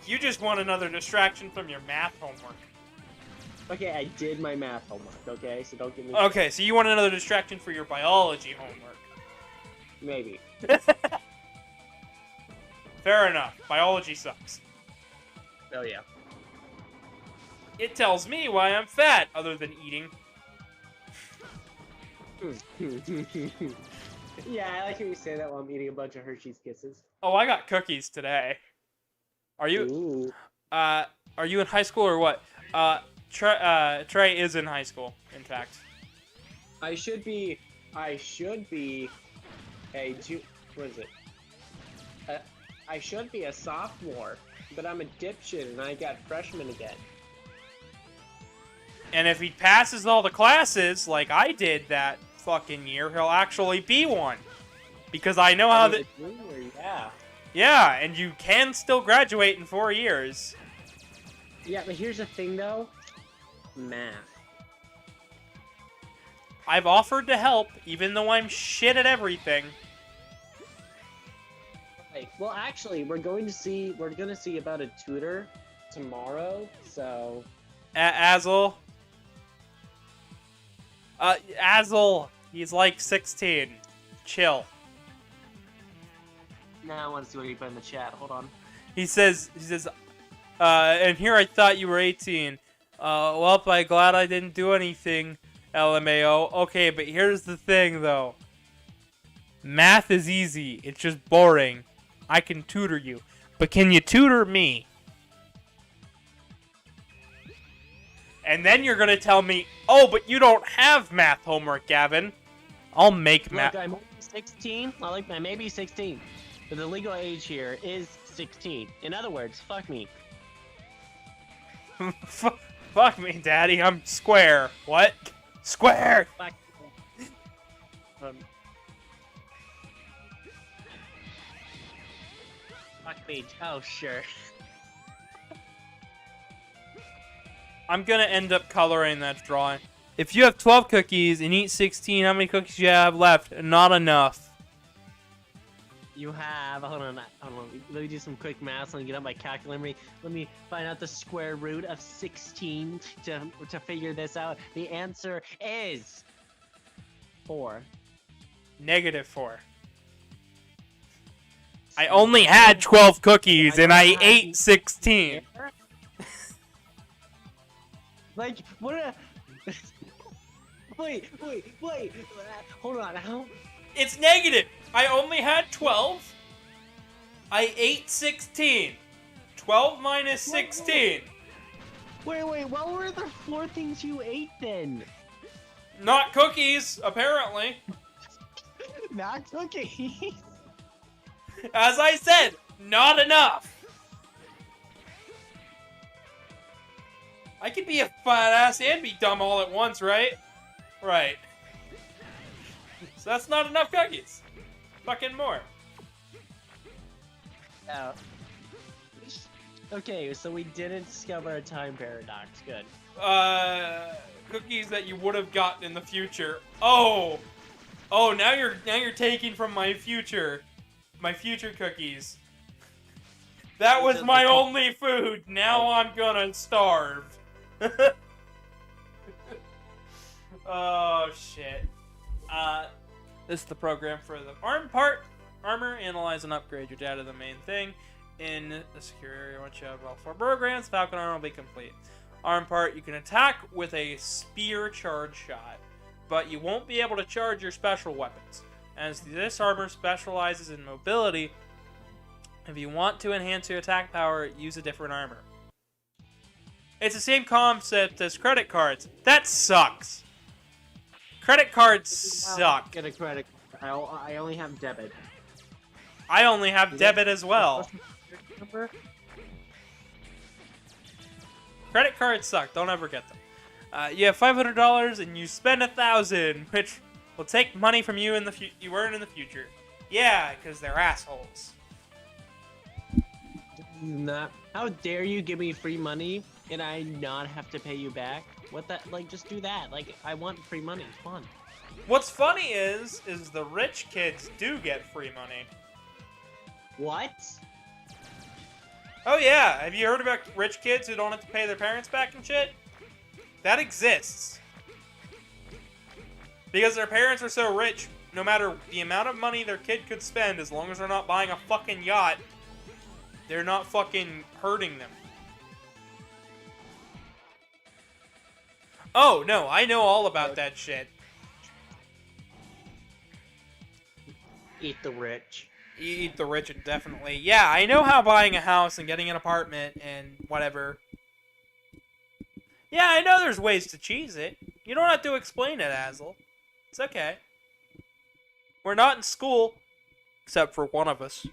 [SPEAKER 1] You just want another distraction from your math homework.
[SPEAKER 3] Okay, I did my math homework, okay? So don't give me
[SPEAKER 1] Okay, so you want another distraction for your biology homework.
[SPEAKER 3] Maybe.
[SPEAKER 1] Fair enough. Biology sucks.
[SPEAKER 3] Oh, yeah.
[SPEAKER 1] It tells me why I'm fat, other than eating.
[SPEAKER 3] Yeah, I like how you say that while I'm eating a bunch of Hershey's Kisses.
[SPEAKER 1] Oh, I got cookies today. Are you?
[SPEAKER 3] Ooh.
[SPEAKER 1] Are you in high school or what? Trey is in high school, in fact.
[SPEAKER 3] I should be a what is it? I should be a sophomore, but I'm a dipshit and I got freshman again.
[SPEAKER 1] And if he passes all the classes, like I did that fucking year, he'll actually be one. Because I know how that...
[SPEAKER 3] Yeah.
[SPEAKER 1] Yeah, and you can still graduate in 4 years.
[SPEAKER 3] Yeah, but here's the thing, though. Math.
[SPEAKER 1] I've offered to help, even though I'm shit at everything.
[SPEAKER 3] Right. Well, actually, we're gonna see about a tutor tomorrow, so...
[SPEAKER 1] Azel. Azel, he's like 16. Chill.
[SPEAKER 3] Now I want to see what he put in the chat. Hold on.
[SPEAKER 1] He says, and here I thought you were 18. Well, I'm glad I didn't do anything, LMAO. Okay, but here's the thing, though. Math is easy. It's just boring. I can tutor you. But can you tutor me? And then you're going to tell me, oh, but you don't have math homework, Gavin. I'll make math.
[SPEAKER 3] Look, I'm only 16. I may be 16. But the legal age here is 16. In other words, fuck me.
[SPEAKER 1] Fuck me, Daddy. I'm square. What? Square!
[SPEAKER 3] Fuck. Fuck me. Oh, sure.
[SPEAKER 1] I'm gonna end up coloring that drawing. If you have 12 cookies and eat 16, how many cookies do you have left? Not enough.
[SPEAKER 3] You have... Hold on. Let me do some quick math. Let me get out my calculator. Let me find out the square root of 16 to figure this out. The answer is... 4.
[SPEAKER 1] -4. I only had 12 cookies and I ate 16.
[SPEAKER 3] Like, what a... Wait. Hold on. How...
[SPEAKER 1] It's negative. I only had 12. I ate 16. 12 minus 16.
[SPEAKER 3] Wait. What were the 4 things you ate then?
[SPEAKER 1] Not cookies, apparently.
[SPEAKER 3] Not cookies.
[SPEAKER 1] As I said, not enough. I could be a fat ass and be dumb all at once, right? Right. So that's not enough cookies. Fucking more.
[SPEAKER 3] Oh. Okay, so we didn't discover a time paradox. Good.
[SPEAKER 1] Cookies that you would have gotten in the future. Oh, now you're taking from my future cookies. That was my only food. Now I'm gonna starve. Oh shit. This is the program for the armor, analyze and upgrade your data, the main thing. In the secure area, once you have all 4 programs, Falcon armor will be complete. Arm part, you can attack with a spear charge shot, but you won't be able to charge your special weapons, as this armor specializes in mobility. If you want to enhance your attack power, use a different armor. It's the same concept as credit cards. That sucks. Credit cards suck.
[SPEAKER 3] Get a credit. I only have debit.
[SPEAKER 1] I only have debit as well. Credit cards suck. Don't ever get them. You have $500 and you spend $1,000, which will take money from you you earn in the future. Yeah, because they're assholes.
[SPEAKER 3] How dare you give me free money and I not have to pay you back? What that? Like, just do that. Like, I want free money. It's fun.
[SPEAKER 1] What's funny is the rich kids do get free money.
[SPEAKER 3] What?
[SPEAKER 1] Oh yeah, have you heard about rich kids who don't have to pay their parents back and shit? That exists. Because their parents are so rich, no matter the amount of money their kid could spend, as long as they're not buying a fucking yacht, they're not fucking hurting them. Oh, no, I know all about that shit.
[SPEAKER 3] Eat the rich.
[SPEAKER 1] Eat the rich, definitely. Yeah, I know how buying a house and getting an apartment and whatever. Yeah, I know there's ways to cheese it. You don't have to explain it, Hazel. It's okay. We're not in school, except for one of us.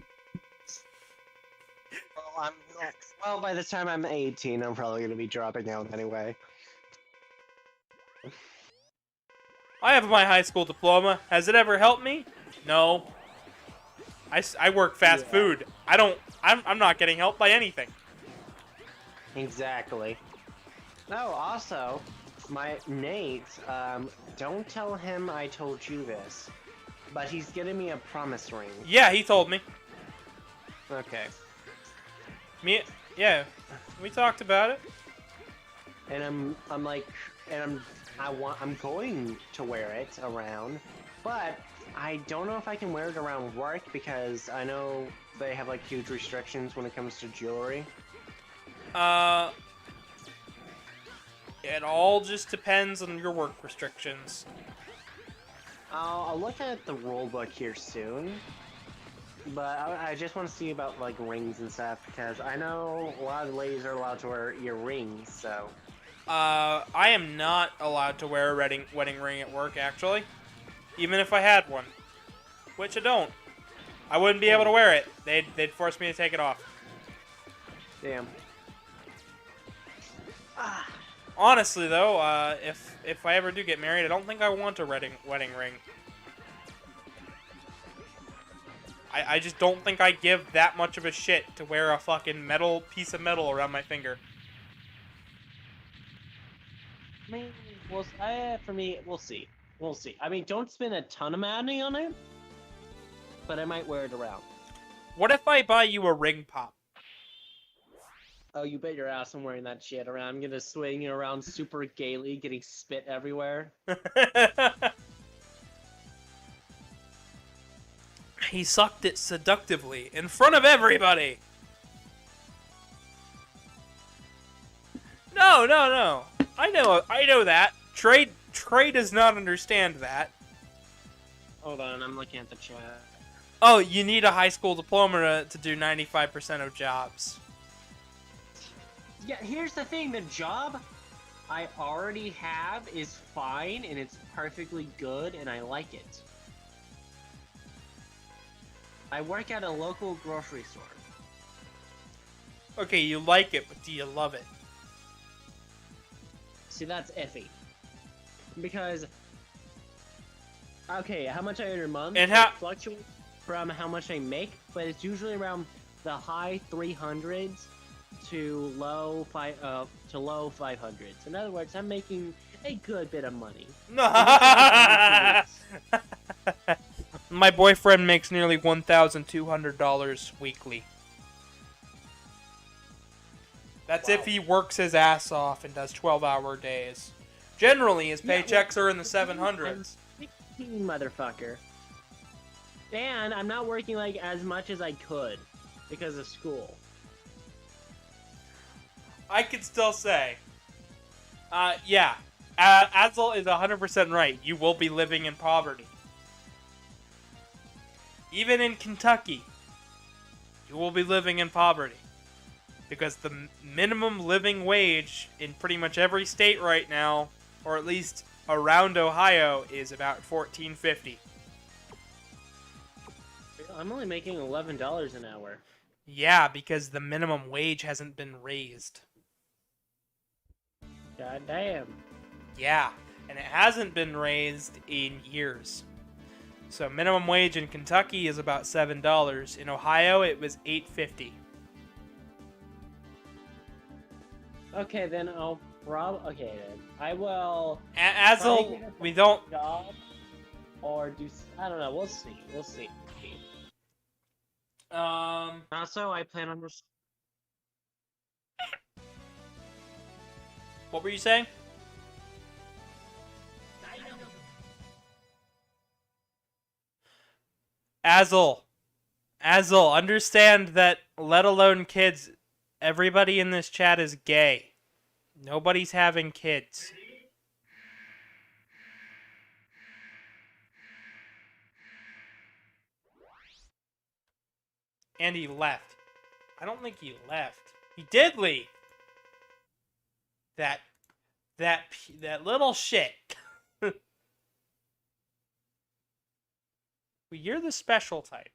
[SPEAKER 3] Well, well, by the time I'm 18, I'm probably gonna be dropping out anyway.
[SPEAKER 1] I have my high school diploma. Has it ever helped me? No. I work fast food. I'm not getting help by anything.
[SPEAKER 3] Exactly. No, also, my Nate, don't tell him I told you this, but he's getting me a promise ring.
[SPEAKER 1] Yeah, he told me.
[SPEAKER 3] Okay.
[SPEAKER 1] Yeah, we talked about it.
[SPEAKER 3] And I'm going to wear it around, but I don't know if I can wear it around work because I know they have like huge restrictions when it comes to jewelry.
[SPEAKER 1] It all just depends on your work restrictions.
[SPEAKER 3] I'll look at the rule book here soon, but I just want to see about like rings and stuff because I know a lot of ladies are allowed to wear earrings, so.
[SPEAKER 1] I am not allowed to wear a wedding ring at work, actually. Even if I had one. Which I don't. I wouldn't be able to wear it. They'd force me to take it off.
[SPEAKER 3] Damn.
[SPEAKER 1] Honestly, though, if I ever do get married, I don't think I want a wedding ring. I just don't think I give that much of a shit to wear a fucking piece of metal around my finger.
[SPEAKER 3] I mean, for me, we'll see. We'll see. I mean, don't spend a ton of money on it, but I might wear it around.
[SPEAKER 1] What if I buy you a ring pop?
[SPEAKER 3] Oh, you bet your ass I'm wearing that shit around. I'm gonna swing it around super gaily, getting spit everywhere.
[SPEAKER 1] He sucked it seductively in front of everybody. No. I know that. Trey does not understand that.
[SPEAKER 3] Hold on, I'm looking at the chat.
[SPEAKER 1] Oh, you need a high school diploma to do 95% of jobs.
[SPEAKER 3] Yeah, here's the thing. The job I already have is fine, and it's perfectly good, and I like it. I work at a local grocery store.
[SPEAKER 1] Okay, you like it, but do you love it?
[SPEAKER 3] See, that's iffy. Because, okay, how much I earn a month
[SPEAKER 1] and how
[SPEAKER 3] fluctuates from how much I make, but it's usually around the high 300s to low 500s. In other words, I'm making a good bit of money.
[SPEAKER 1] My boyfriend makes nearly $1,200 weekly. That's if he works his ass off and does 12-hour days. Generally, his paychecks are in the 700s.
[SPEAKER 3] Motherfucker. And I'm not working like as much as I could because of school.
[SPEAKER 1] I could still say, yeah, Azel is 100% right. You will be living in poverty. Even in Kentucky, you will be living in poverty. Because the minimum living wage in pretty much every state right now, or at least around Ohio, is about $14.50.
[SPEAKER 3] I'm only making $11 an hour.
[SPEAKER 1] Yeah, because the minimum wage hasn't been raised.
[SPEAKER 3] God damn.
[SPEAKER 1] Yeah, and it hasn't been raised in years. So minimum wage in Kentucky is about $7. In Ohio, it was $8.50.
[SPEAKER 3] Okay, then I'll okay, then I will.
[SPEAKER 1] Azel, we don't.
[SPEAKER 3] Job or do I don't know. We'll see. We'll see. Also, I plan on.
[SPEAKER 1] What were you saying? Azel, understand that, let alone kids, everybody in this chat is gay. Nobody's having kids. And he left. I don't think he left. He did leave. That little shit. Well, you're the special type.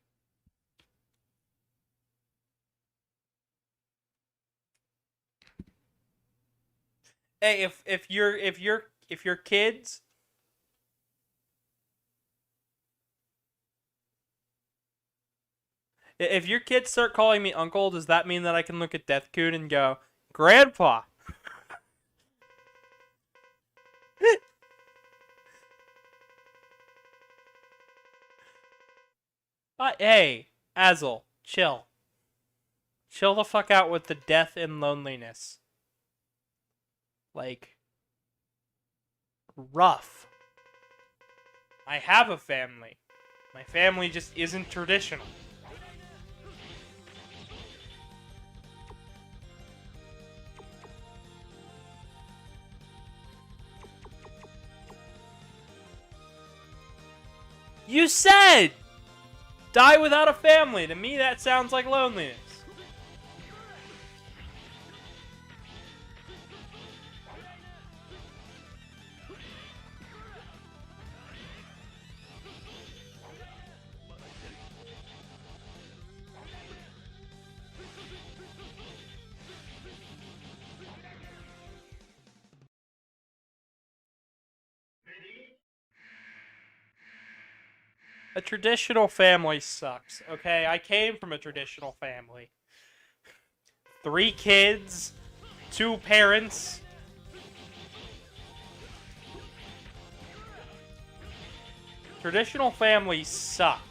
[SPEAKER 1] Hey, if your kids if your kids start calling me uncle, does that mean that I can look at Deathcoon and go, Grandpa? Hey, Azel, chill. Chill the fuck out with the death and loneliness. Like, rough. I have a family. My family just isn't traditional. You said! Die without a family. To me, that sounds like loneliness. A traditional family sucks, okay? I came from a traditional family. 3 kids, 2 parents. Traditional families suck.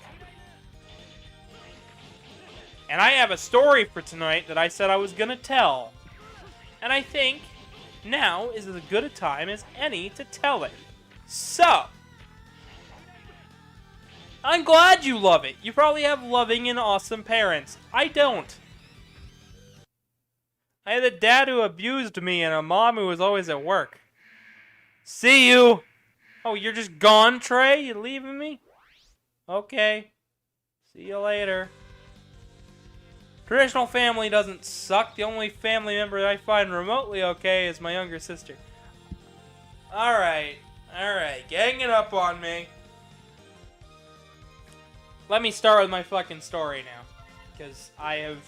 [SPEAKER 1] And I have a story for tonight that I said I was gonna tell. And I think now is as good a time as any to tell it. So, I'm glad you love it. You probably have loving and awesome parents. I don't. I had a dad who abused me and a mom who was always at work. See you! Oh, you're just gone, Trey? You leaving me? Okay. See you later. Traditional family doesn't suck. The only family member I find remotely okay is my younger sister. Alright. Gang it up on me. Let me start with my fucking story now. Because I have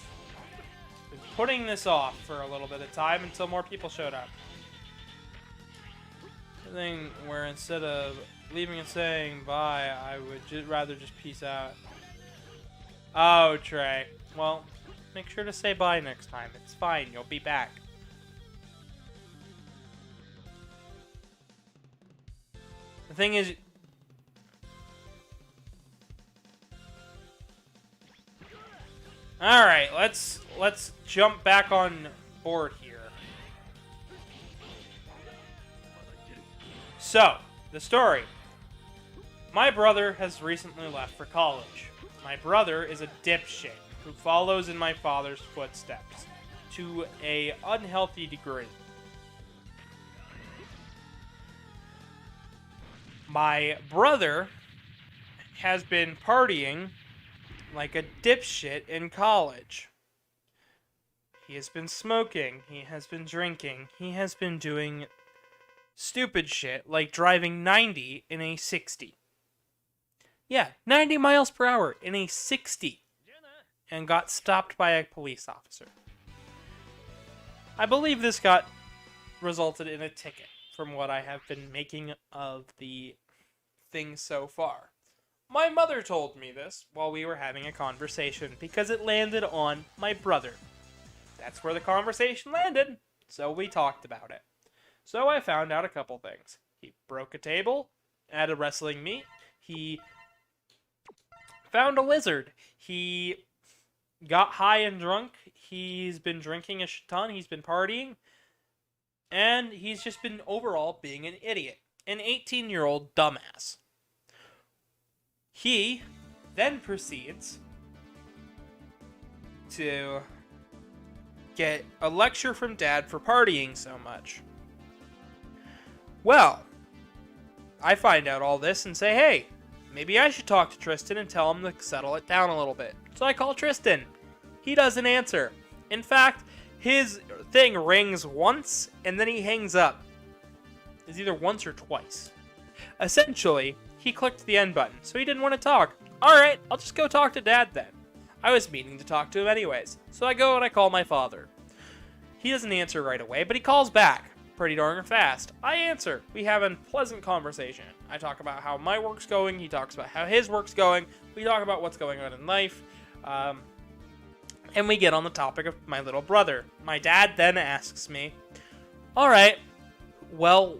[SPEAKER 1] been putting this off for a little bit of time until more people showed up. The thing where instead of leaving and saying bye, I would rather just peace out. Oh, Trey. Well, make sure to say bye next time. It's fine, you'll be back. The thing is... Alright, let's jump back on board here. So, the story. My brother has recently left for college. My brother is a dipshit who follows in my father's footsteps to an unhealthy degree. My brother has been partying like a dipshit in college. He has been smoking, he has been drinking, he has been doing stupid shit like driving 90 in a 60. Yeah, 90 miles per hour in a 60. And got stopped by a police officer. I believe this resulted in a ticket from what I have been making of the thing so far. My mother told me this while we were having a conversation because it landed on my brother. That's where the conversation landed, so we talked about it. So I found out a couple things. He broke a table at a wrestling meet. He found a lizard. He got high and drunk. He's been drinking a shit ton. He's been partying. And he's just been overall being an idiot. An 18-year-old dumbass. He then proceeds to get a lecture from Dad for partying so much. Well, I find out all this and say, hey, maybe I should talk to Tristan and tell him to settle it down a little bit. So I call Tristan. He doesn't answer. In fact, his thing rings once and then he hangs up. It's either once or twice. Essentially, he clicked the end button, so he didn't want to talk. Alright, I'll just go talk to Dad then. I was meaning to talk to him anyways, so I go and I call my father. He doesn't answer right away, but he calls back pretty darn fast. I answer. We have a pleasant conversation. I talk about how my work's going, he talks about how his work's going, we talk about what's going on in life, and we get on the topic of my little brother. My dad then asks me, alright, well,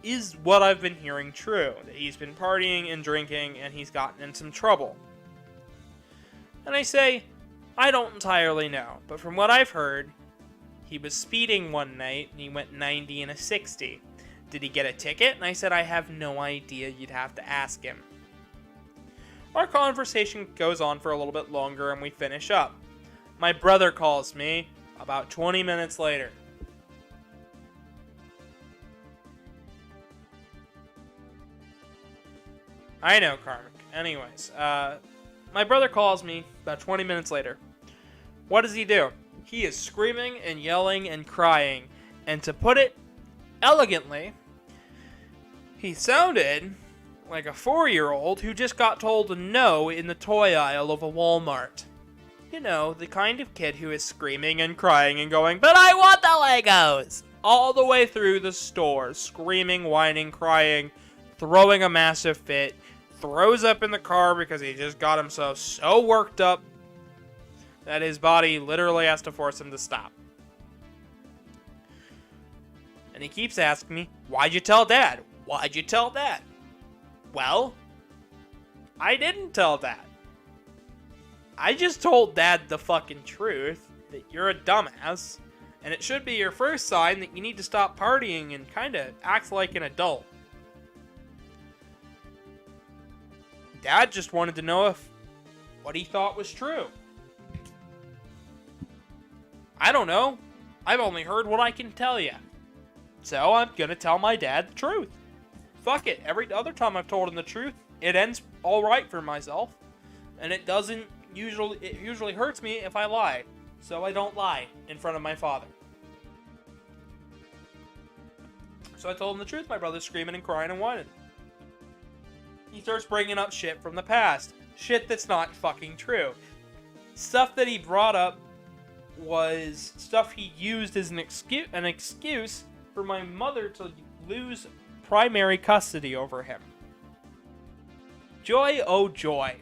[SPEAKER 1] is what I've been hearing true? That he's been partying and drinking and he's gotten in some trouble. And I say, I don't entirely know, but from what I've heard, he was speeding one night and he went 90 in a 60. Did he get a ticket? And I said, I have no idea, you'd have to ask him. Our conversation goes on for a little bit longer and we finish up. My brother calls me about 20 minutes later. I know, Karmic. Anyways, my brother calls me about 20 minutes later. What does he do? He is screaming and yelling and crying. And to put it elegantly, he sounded like a 4-year-old who just got told no in the toy aisle of a Walmart. You know, the kind of kid who is screaming and crying and going, but I want the Legos! All the way through the store, screaming, whining, crying, throwing a massive fit, throws up in the car because he just got himself so worked up that his body literally has to force him to stop. And he keeps asking me, why'd you tell Dad? Why'd you tell Dad? Well, I didn't tell Dad. I just told Dad the fucking truth, that you're a dumbass, and it should be your first sign that you need to stop partying and kinda act like an adult. Dad just wanted to know if what he thought was true. I don't know. I've only heard what I can tell you. So I'm gonna tell my dad the truth. Fuck it. Every other time I've told him the truth, it ends alright for myself. And it usually hurts me if I lie. So I don't lie in front of my father. So I told him the truth. My brother's screaming and crying and whining. He starts bringing up shit from the past. Shit that's not fucking true. Stuff that he brought up was stuff he used as an excuse for my mother to lose primary custody over him. Joy, oh joy.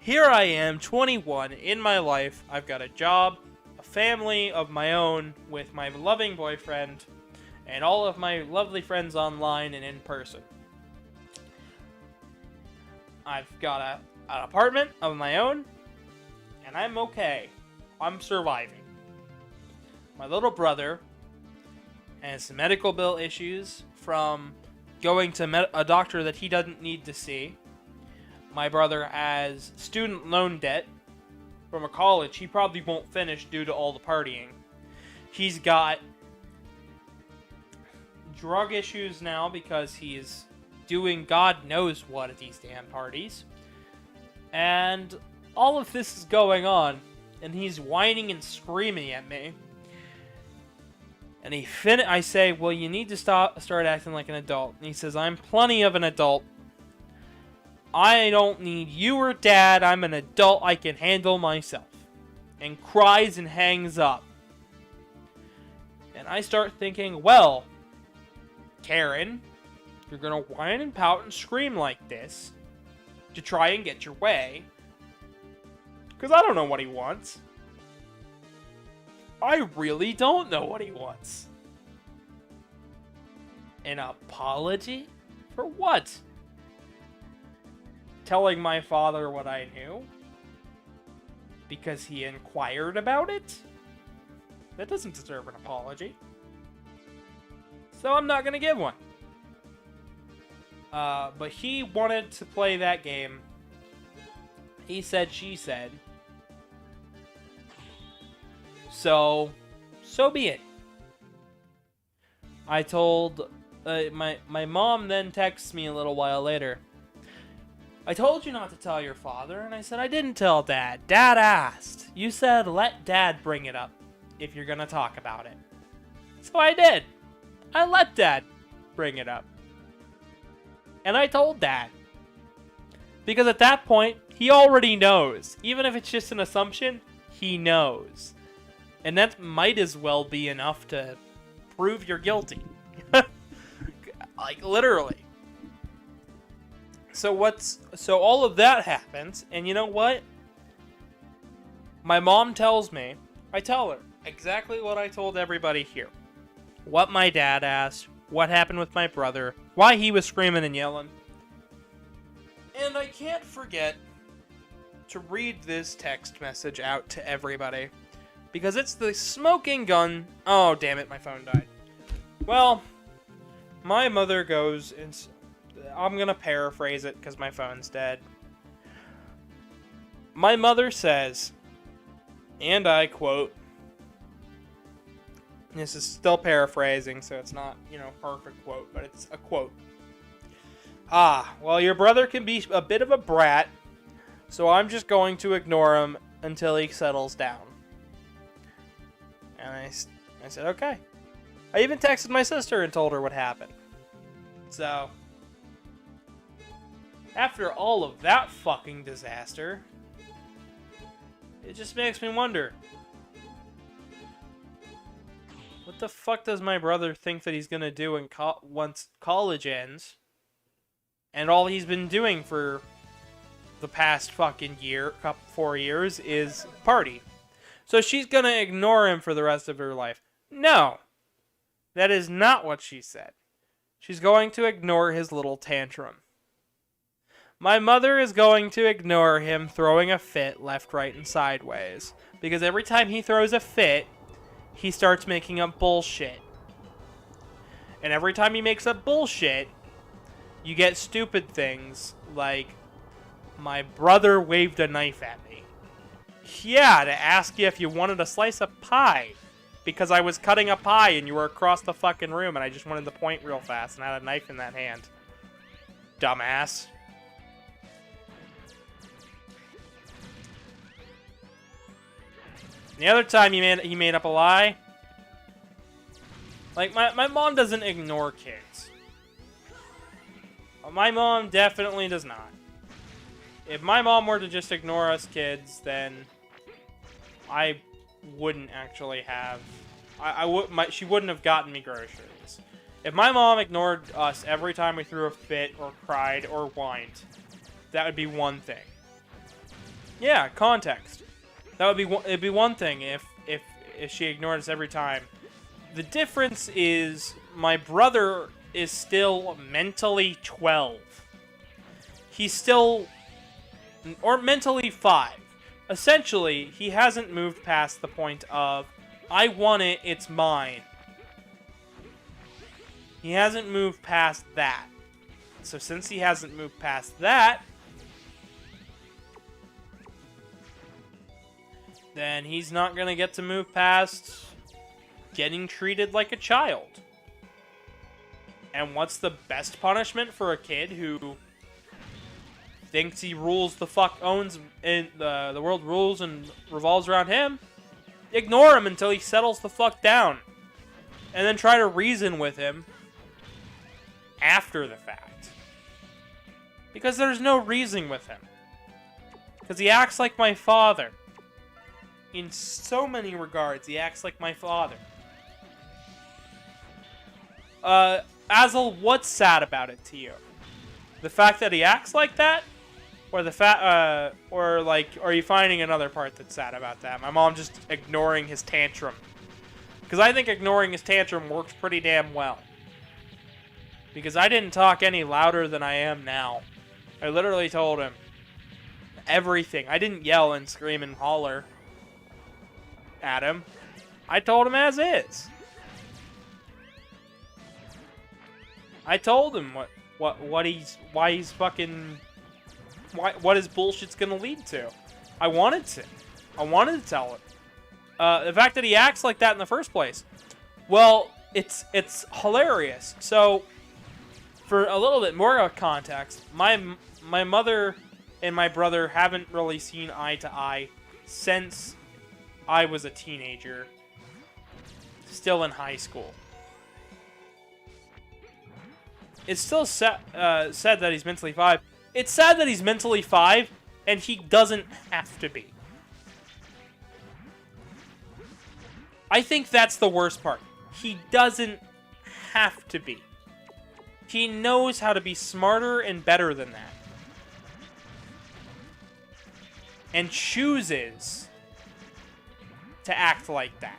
[SPEAKER 1] here I am, 21, in my life. I've got a job, a family of my own with my loving boyfriend, and all of my lovely friends online and in person. I've got an apartment of my own, and I'm okay. I'm surviving. My little brother has some medical bill issues from going to a doctor that he doesn't need to see. My brother has student loan debt from a college he probably won't finish due to all the partying. He's got drug issues now because he's doing God knows what at these damn parties. And all of this is going on, and he's whining and screaming at me. And I say, well, you need to start acting like an adult. And he says, I'm plenty of an adult. I don't need you or Dad. I'm an adult. I can handle myself. And cries and hangs up. And I start thinking, well, Karen, you're going to whine and pout and scream like this to try and get your way. Because I don't know what he wants. I really don't know what he wants. An apology? For what? Telling my father what I knew? Because he inquired about it? That doesn't deserve an apology. So I'm not gonna give one. But he wanted to play that game. He said, she said. So be it. I told... my mom then texts me a little while later. I told you not to tell your father, and I said I didn't tell Dad. Dad asked. You said let Dad bring it up if you're gonna talk about it. So I did. I let Dad bring it up. And I told Dad. Because at that point, he already knows. Even if it's just an assumption, he knows. And that might as well be enough to prove you're guilty. Like, literally. So all of that happens, and you know what? My mom tells me, I tell her exactly what I told everybody here. What my dad asked, what happened with my brother, why he was screaming and yelling. And I can't forget to read this text message out to everybody. Because it's the smoking gun... Oh, damn it, my phone died. Well, my mother goes... I'm gonna paraphrase it because my phone's dead. My mother says, and I quote... This is still paraphrasing, so it's not, perfect quote, but it's a quote. Well, your brother can be a bit of a brat, so I'm just going to ignore him until he settles down. And I said, okay. I even texted my sister and told her what happened. So, after all of that fucking disaster, it just makes me wonder, what the fuck does my brother think that he's gonna do once college ends? And all he's been doing for the past fucking 4 years is party. So she's gonna ignore him for the rest of her life. No. That is not what she said. She's going to ignore his little tantrum. My mother is going to ignore him throwing a fit left, right, and sideways. Because every time he throws a fit, he starts making up bullshit. And every time he makes up bullshit, you get stupid things like, my brother waved a knife at me. Yeah, to ask you if you wanted a slice of pie. Because I was cutting a pie and you were across the fucking room and I just wanted to point real fast and I had a knife in that hand. Dumbass. The other time he made up a lie. Like, my mom doesn't ignore kids. My mom definitely does not. If my mom were to just ignore us kids, then I wouldn't actually have... she wouldn't have gotten me groceries. If my mom ignored us every time we threw a fit or cried or whined, that would be one thing. Yeah, context. That would be it'd be one thing if she ignored us every time. The difference is my brother is still mentally 12. He's still, or mentally 5. Essentially, he hasn't moved past the point of, I want it, it's mine. He hasn't moved past that. So since he hasn't moved past that, then he's not going to get to move past getting treated like a child. And what's the best punishment for a kid who thinks he rules the fuck, owns, and the world rules and revolves around him? Ignore him until he settles the fuck down. And then try to reason with him after the fact. Because there's no reasoning with him. Because he acts like my father. In so many regards, he acts like my father. Azel, what's sad about it to you? The fact that he acts like that? Or or like, are you finding another part that's sad about that? My mom just ignoring his tantrum. Because I think ignoring his tantrum works pretty damn well. Because I didn't talk any louder than I am now. I literally told him everything. I didn't yell and scream and holler at him. I told him as is. I told him what his bullshit's gonna lead to. I wanted to tell him. The fact that he acts like that in the first place, well, it's hilarious. So, for a little bit more context, my mother and my brother haven't really seen eye to eye since I was a teenager, still in high school. It's still said that he's mentally 5. It's sad that he's mentally 5, and he doesn't have to be. I think that's the worst part. He doesn't have to be. He knows how to be smarter and better than that. And chooses to act like that.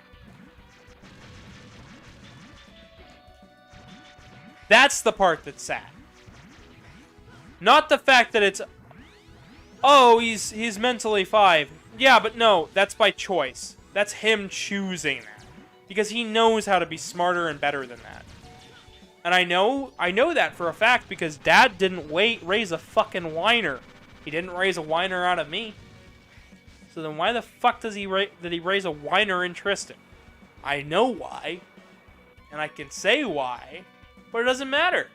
[SPEAKER 1] That's the part that's sad. Not the fact that it's, oh, he's mentally 5. Yeah, but no, that's by choice. That's him choosing that. Because he knows how to be smarter and better than that. And I know that for a fact because Dad didn't raise a fucking whiner. He didn't raise a whiner out of me. So then why the fuck did he raise a whiner in Tristan? I know why. And I can say why. But it doesn't matter.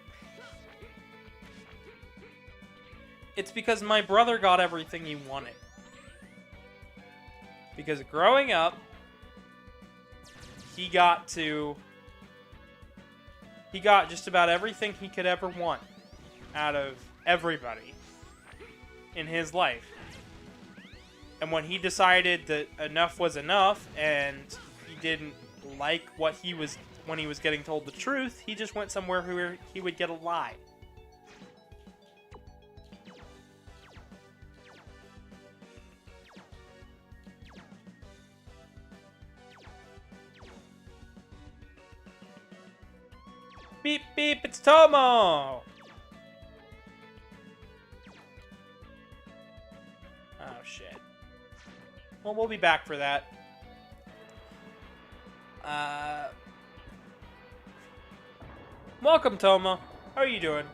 [SPEAKER 1] It's because my brother got everything he wanted. Because growing up, he got just about everything he could ever want out of everybody in his life. And when he decided that enough was enough and he didn't like what he was, when he was getting told the truth, he just went somewhere where he would get a lie. Beep, beep, it's Tomo! Oh, shit. Well, we'll be back for that. Welcome, Tomo. How are you doing?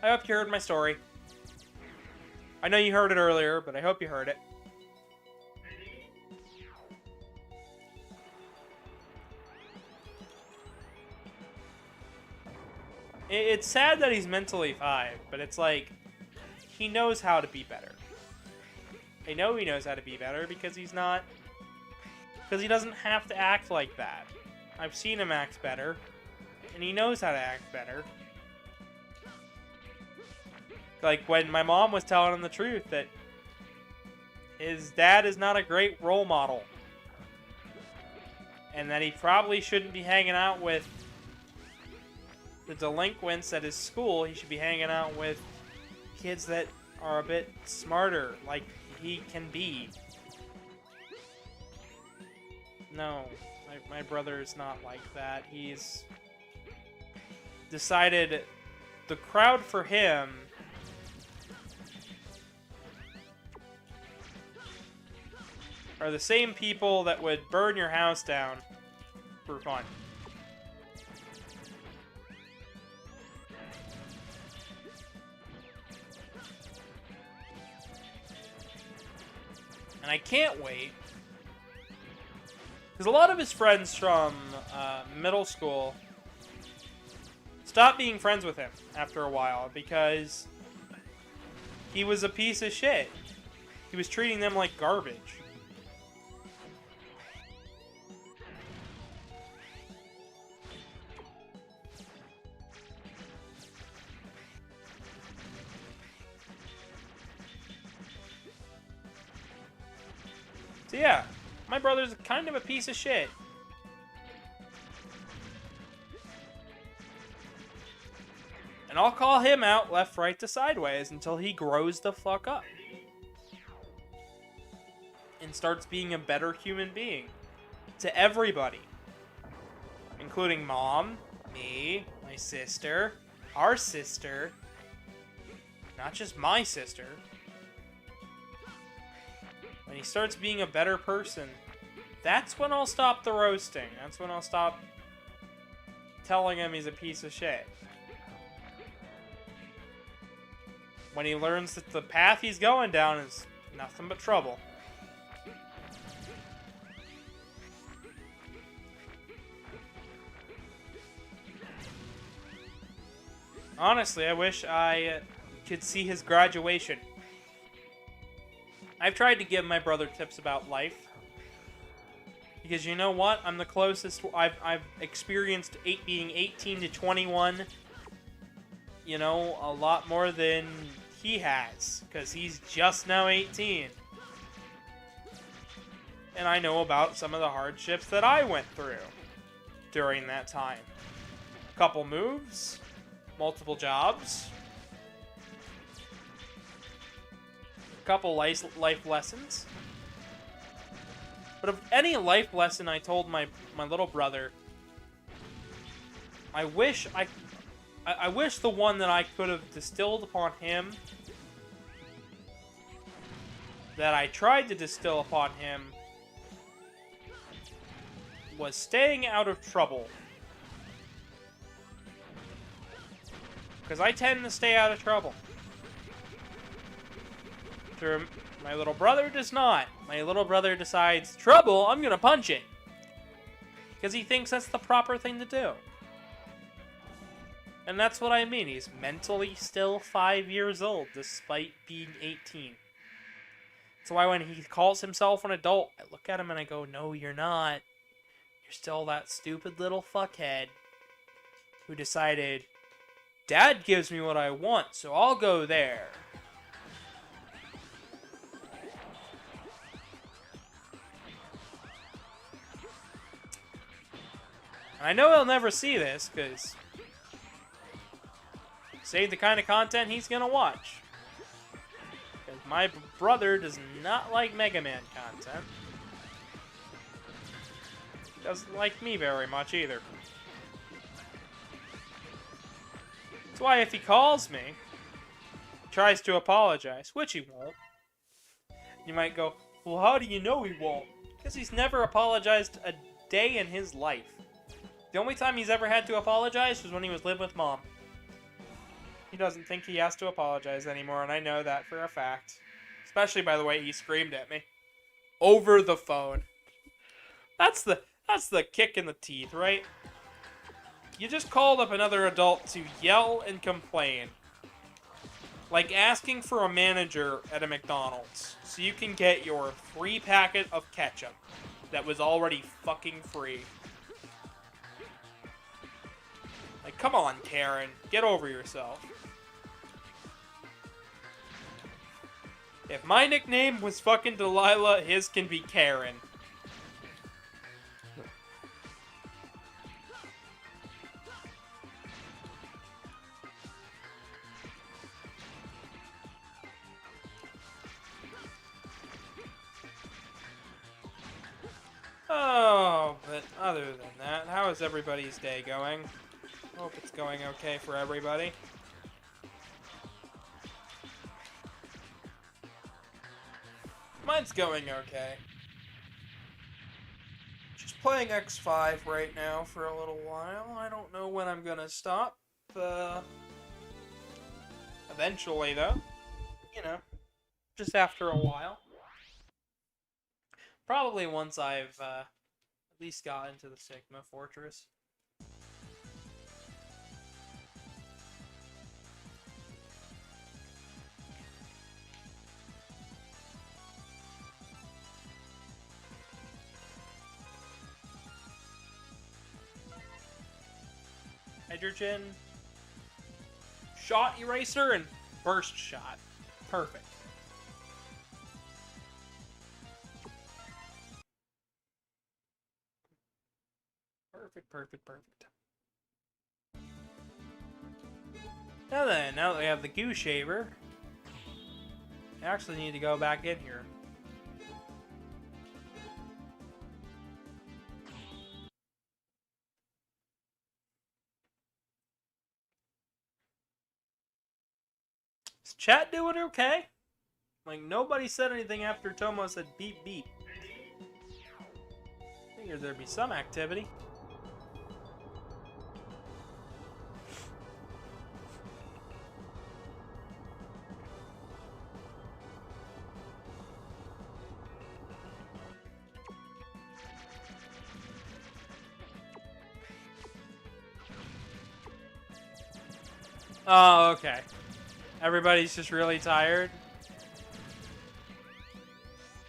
[SPEAKER 1] I hope you heard my story. I know you heard it earlier, but I hope you heard it. It's sad that he's mentally 5, but it's like, he knows how to be better. I know he knows how to be better because he doesn't have to act like that. I've seen him act better, and he knows how to act better. Like when my mom was telling him the truth that his dad is not a great role model. And that he probably shouldn't be hanging out with the delinquents at his school. He should be hanging out with kids that are a bit smarter, like he can be. No, my brother is not like that. He's decided the crowd for him are the same people that would burn your house down for fun. And I can't wait, because a lot of his friends from middle school stopped being friends with him after a while because he was a piece of shit. He was treating them like garbage. So yeah, my brother's kind of a piece of shit. And I'll call him out left, right, to sideways until he grows the fuck up. And starts being a better human being. To everybody. Including Mom, me, my sister, our sister. Not just my sister. When he starts being a better person, that's when I'll stop the roasting. That's when I'll stop telling him he's a piece of shit. When he learns that the path he's going down is nothing but trouble. Honestly, I wish I could see his graduation. I've tried to give my brother tips about life. Because you know what? I'm the closest I've experienced being 18 to 21. You know, a lot more than he has. Because he's just now 18. And I know about some of the hardships that I went through during that time. Couple moves. Multiple jobs. Couple life lessons. But of any life lesson I told my little brother, I wish the one that I could have distilled upon him, that I tried to distill upon him, was staying out of trouble. Because I tend to stay out of trouble. My little brother does not. My little brother decides, trouble, I'm gonna punch it. Because he thinks that's the proper thing to do. And that's what I mean. He's mentally still 5 years old, despite being 18. That's why when he calls himself an adult, I look at him and I go, no, you're not. You're still that stupid little fuckhead who decided, Dad gives me what I want, so I'll go there. And I know he'll never see this, because save the kind of content he's gonna watch. Because my brother does not like Mega Man content. Doesn't like me very much either. That's why if he calls me, tries to apologize, which he won't, you might go, well, how do you know he won't? Because he's never apologized a day in his life. The only time he's ever had to apologize was when he was living with Mom. He doesn't think he has to apologize anymore, and I know that for a fact. Especially by the way he screamed at me. Over the phone. That's the kick in the teeth, right? You just called up another adult to yell and complain. Like asking for a manager at a McDonald's so you can get your free packet of ketchup that was already fucking free. Like, come on, Karen. Get over yourself. If my nickname was fucking Delilah, his can be Karen. Oh, but other than that, how is everybody's day going? Hope it's going okay for everybody. Mine's going okay. Just playing X5 right now for a little while. I don't know when I'm gonna stop. Eventually, though. You know, just after a while. Probably once I've at least got into the Sigma Fortress. Hydrogen, shot eraser, and burst shot. Perfect. Perfect. Now then, now that we have the goo shaver, I actually need to go back in here. Is chat doing okay? Like, nobody said anything after Tomo said beep beep. Figured there'd be some activity. Oh, okay. Everybody's just really tired.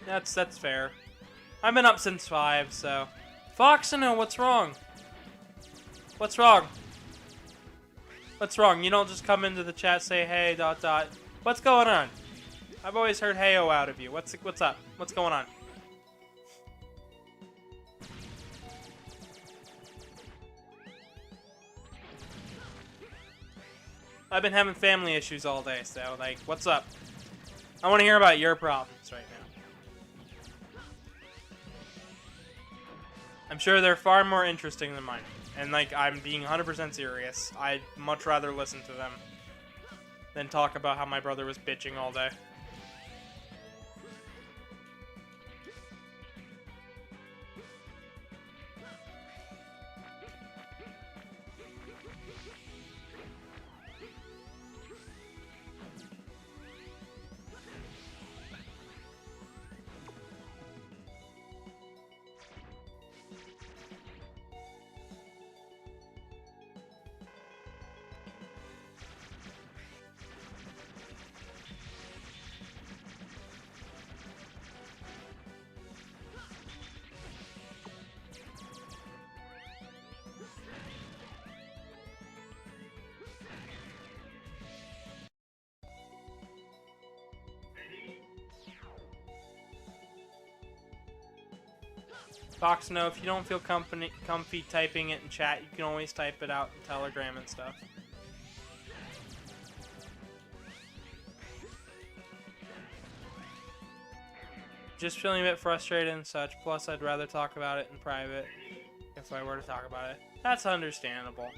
[SPEAKER 1] That's fair. I've been up since 5, so... Foxino, what's wrong? What's wrong? What's wrong? You don't just come into the chat, say, hey, ... What's going on? I've always heard hey-oh out of you. What's up? What's going on? I've been having family issues all day, so, like, what's up? I want to hear about your problems right now. I'm sure they're far more interesting than mine. And, like, I'm being 100% serious. I'd much rather listen to them than talk about how my brother was bitching all day. Foxno, if you don't feel comfy typing it in chat, you can always type it out in Telegram and stuff. Just feeling a bit frustrated and such, plus I'd rather talk about it in private if I were to talk about it. That's understandable.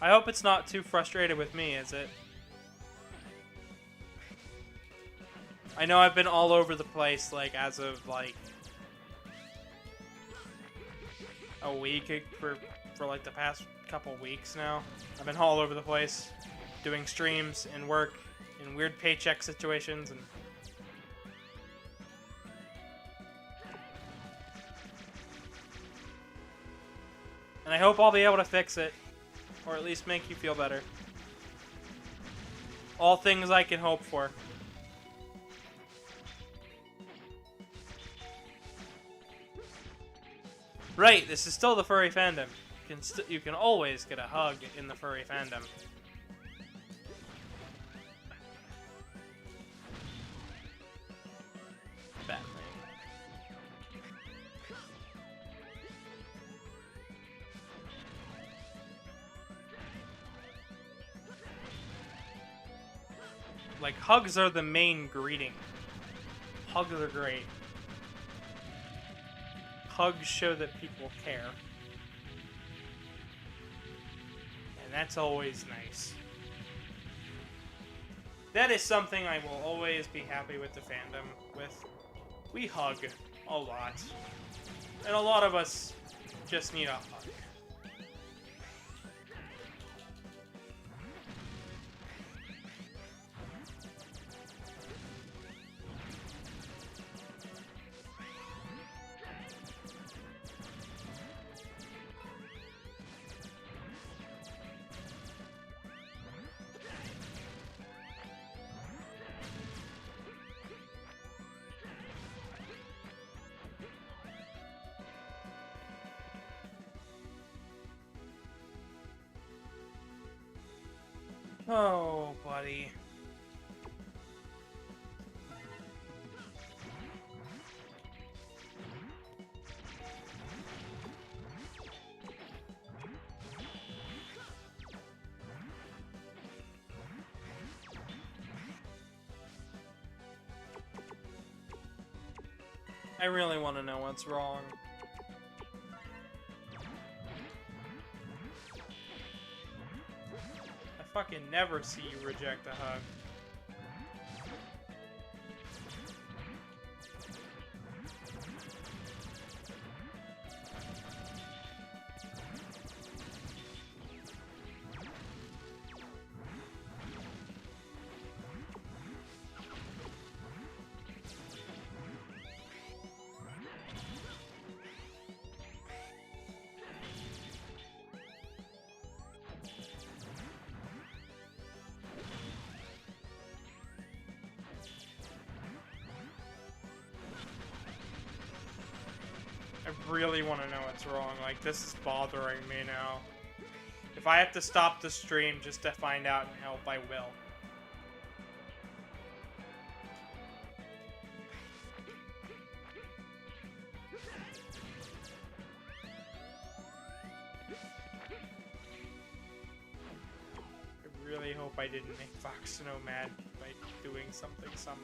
[SPEAKER 1] I hope it's not too frustrated with me, is it? I know I've been all over the place, like, as of, like, a week for like, the past couple weeks now. I've been all over the place, doing streams and work in weird paycheck situations, and I hope I'll be able to fix it, or at least make you feel better. All things I can hope for. Right, this is still the furry fandom. You can always get a hug in the furry fandom. Batman. Like, hugs are the main greeting. Hugs are great. Hugs show that people care. And that's always nice. That is something I will always be happy with the fandom with. We hug a lot. And a lot of us just need a hug. Oh, buddy. I really want to know what's wrong. I fucking never see you reject a hug. I really want to know what's wrong. Like, this is bothering me now. If I have to stop the stream just to find out and help, I will. I really hope I didn't make Fox Snow mad by doing something somehow.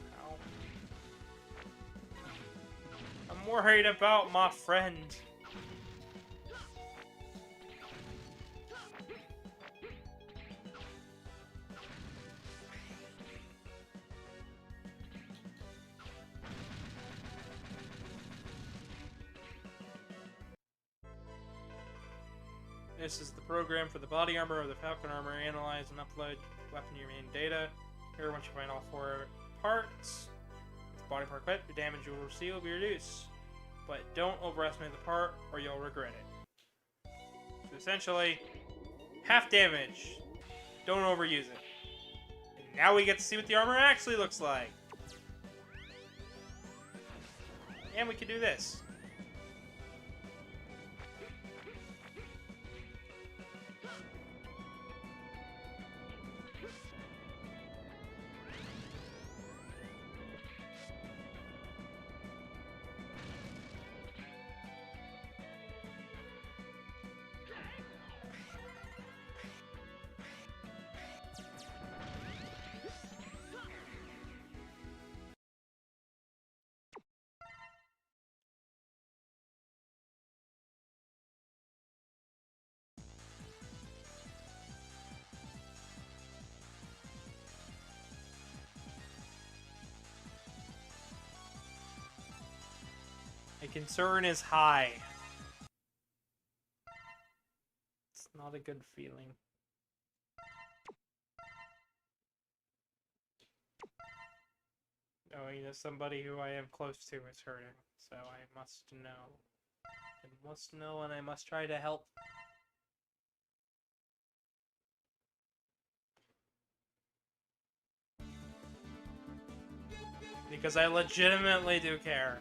[SPEAKER 1] I'm worried about my friend. This is the program for the body armor of the Falcon armor. Analyze and upload weapon to your main data. Here, once you find all 4 parts, with body part equipped, the damage you will receive will be reduced. But don't overestimate the part, or you'll regret it. So essentially, half damage. Don't overuse it. And now we get to see what the armor actually looks like. And we can do this. My concern is high. It's not a good feeling. Knowing that somebody who I am close to is hurting, so I must know. I must know and I must try to help. Because I legitimately do care.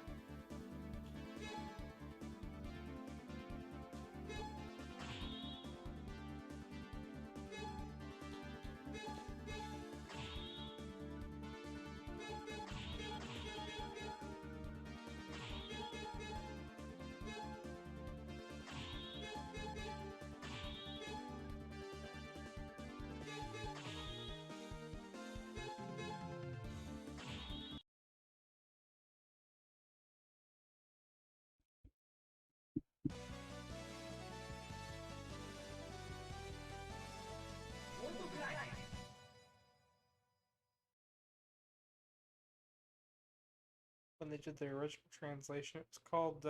[SPEAKER 1] when they did the original translation. It was called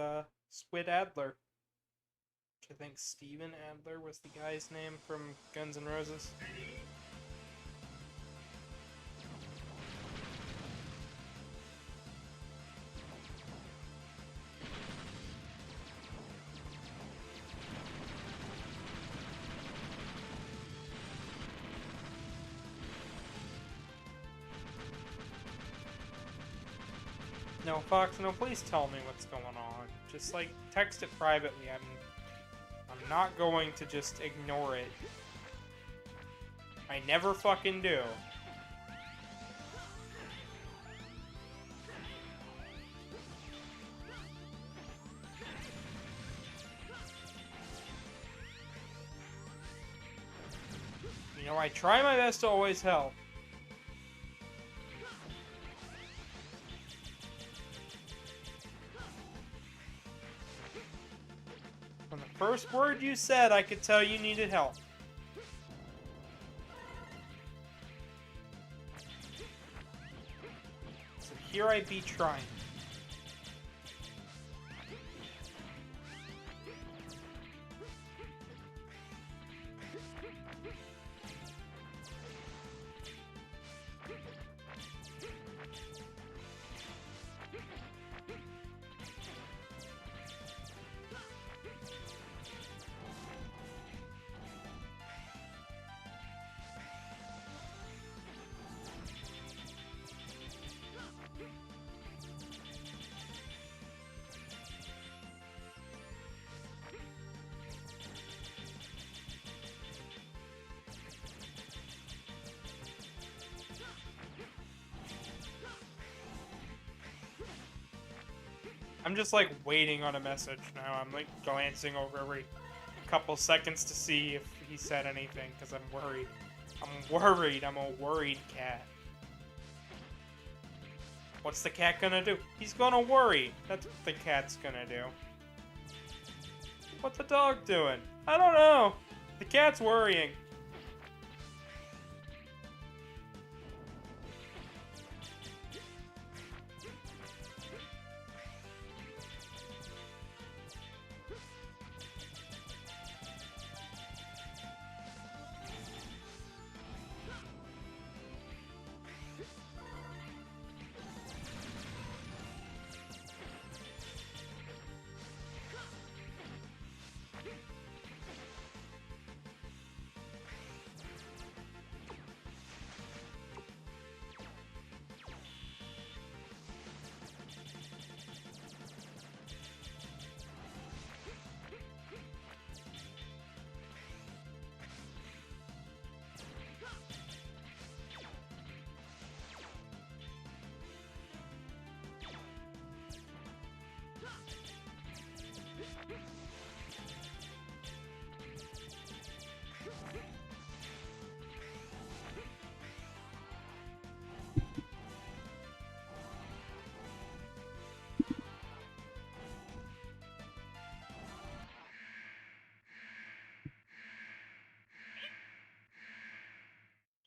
[SPEAKER 1] Squid Adler. Which I think Steven Adler was the guy's name from Guns N' Roses. No, Fox, no, please tell me what's going on. Just, like, text it privately. I'm not going to just ignore it. I never fucking do. You know, I try my best to always help. From the first word you said, I could tell you needed help. So here I be trying. I'm just like waiting on a message now. I'm like glancing over every couple seconds to see if he said anything because I'm worried. I'm worried. I'm a worried cat. What's the cat gonna do? He's gonna worry. That's what the cat's gonna do. What's the dog doing? I don't know. The cat's worrying.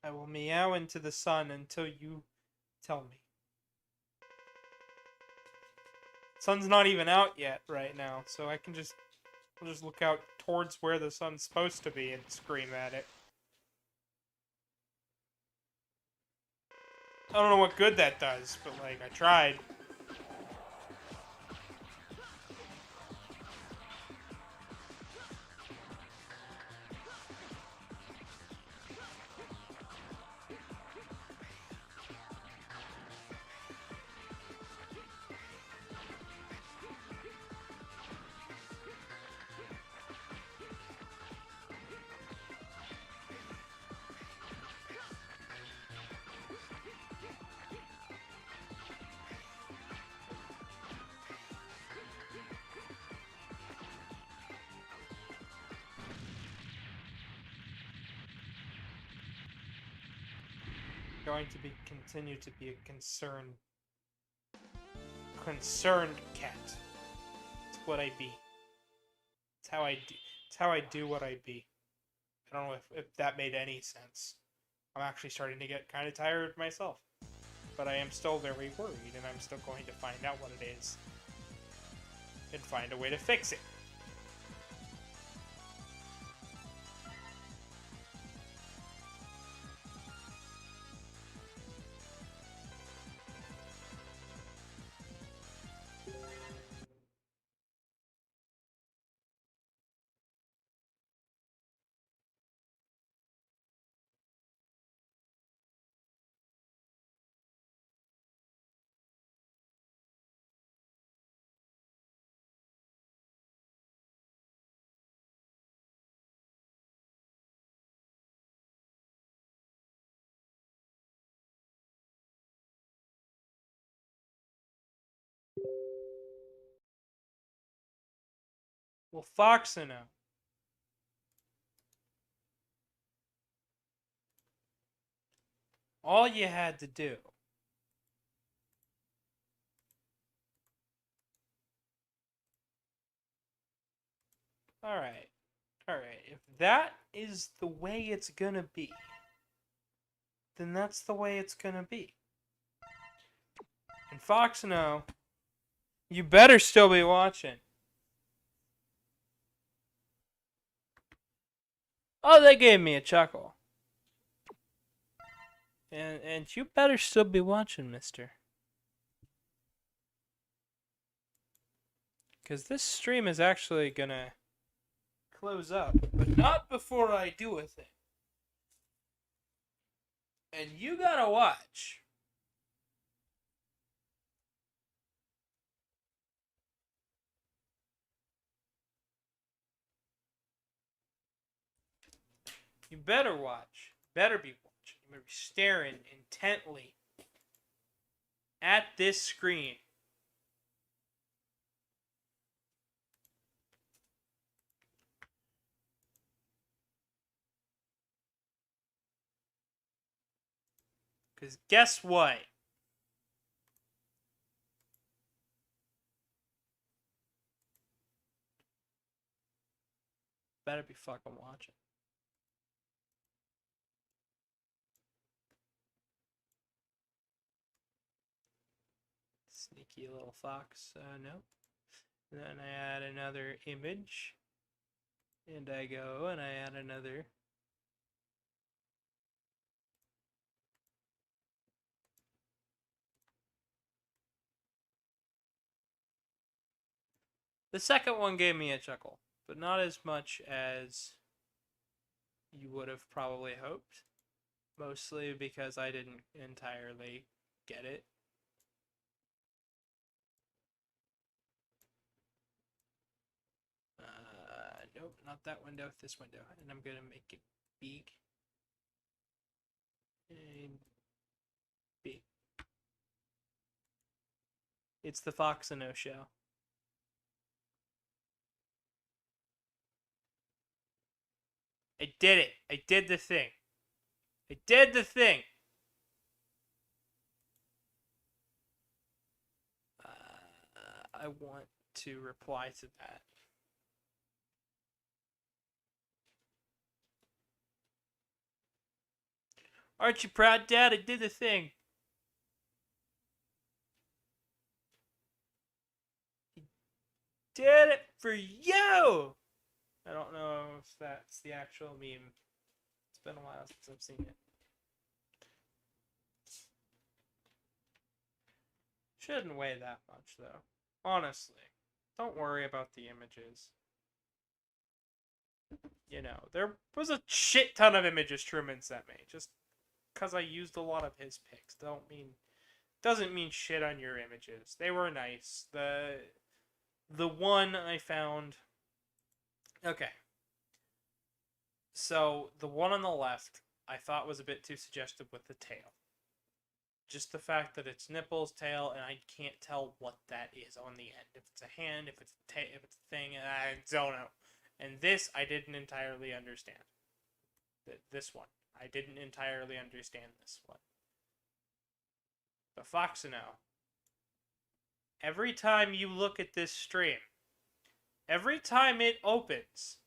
[SPEAKER 1] I will meow into the sun until you tell me. Sun's not even out yet right now, so I'll just look out towards where the sun's supposed to be and scream at it. I don't know what good that does, but like I tried. Going to continue to be a concerned cat. It's what I be. It's how I do. It's how I do what I be. I don't know if that made any sense. I'm actually starting to get kind of tired myself. but I am still very worried, and I'm still going to find out what it is and find a way to fix it. Well, Foxino. All you had to do Alright. Alright. If that is the way it's gonna be, then that's the way it's gonna be. And Foxino, you better still be watching. Oh, they gave me a chuckle. And you better still be watching, mister. Because this stream is actually gonna close up, but not before I do a thing. And you gotta watch. You better watch. Better be watching. You better be staring intently at this screen. Because guess what? Better be fucking watching. Sneaky little fox. No. Then I add another image. And I go and I add another. The second one gave me a chuckle, but not as much as you would have probably hoped. Mostly because I didn't entirely get it. Nope, not that window, this window. And I'm going to make it big. And big. It's the Foxino show. I did it. I did the thing. I did the thing. I want to reply to that. Aren't you proud, Dad? I did the thing. Did it for you! I don't know if that's the actual meme. It's been a while since I've seen it. Shouldn't weigh that much, though. Honestly. Don't worry about the images. You know, there was a shit ton of images Truman sent me. Just because I used a lot of his pics. Doesn't mean shit on your images. They were nice. The one I found... Okay. So, the one on the left, I thought was a bit too suggestive with the tail. Just the fact that it's nipples, tail, and I can't tell what that is on the end. If it's a hand, if it's a thing, I don't know. And this, I didn't entirely understand. This one. I didn't entirely understand this one. But Foxino, every time you look at this stream, every time it opens,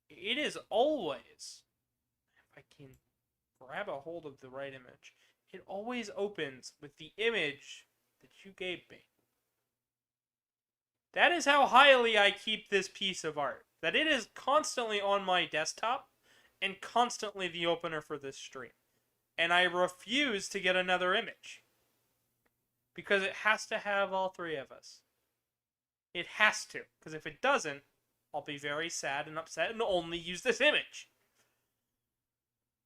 [SPEAKER 1] it is always, if I can grab a hold of the right image, it always opens with the image that you gave me. That is how highly I keep this piece of art. That it is constantly on my desktop and constantly the opener for this stream. And I refuse to get another image. Because it has to have all three of us. It has to. Because if it doesn't, I'll be very sad and upset and only use this image.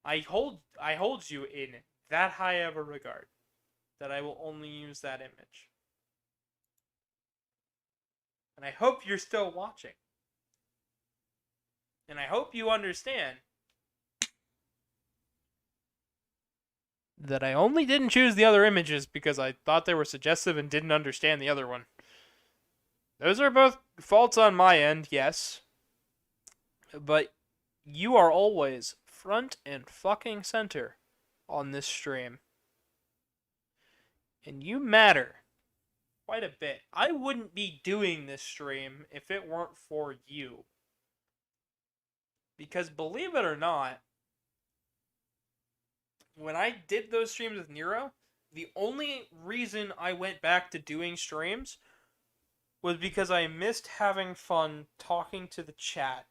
[SPEAKER 1] I hold you in that high of a regard that I will only use that image. And I hope you're still watching. And I hope you understand that I only didn't choose the other images because I thought they were suggestive and didn't understand the other one. Those are both faults on my end, yes. But you are always front and fucking center on this stream. And you matter quite a bit. I wouldn't be doing this stream if it weren't for you. Because believe it or not, when I did those streams with Nero, the only reason I went back to doing streams was because I missed having fun talking to the chat.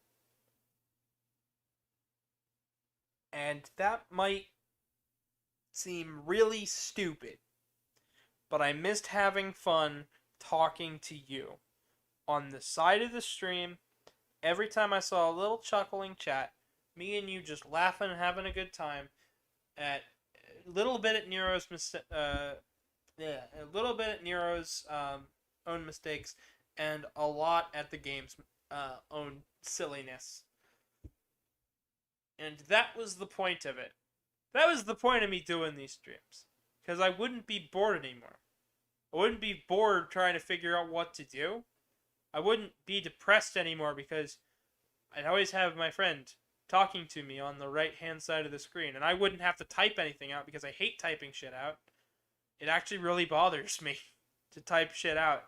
[SPEAKER 1] And that might seem really stupid, but I missed having fun talking to you. On the side of the stream, every time I saw a little chuckling chat, me and you just laughing and having a good time, at a little bit at Nero's own mistakes, and a lot at the game's own silliness. And that was the point of it. That was the point of me doing these streams. Because I wouldn't be bored anymore. I wouldn't be bored trying to figure out what to do. I wouldn't be depressed anymore because I'd always have my friend talking to me on the right-hand side of the screen. And I wouldn't have to type anything out because I hate typing shit out. It actually really bothers me to type shit out.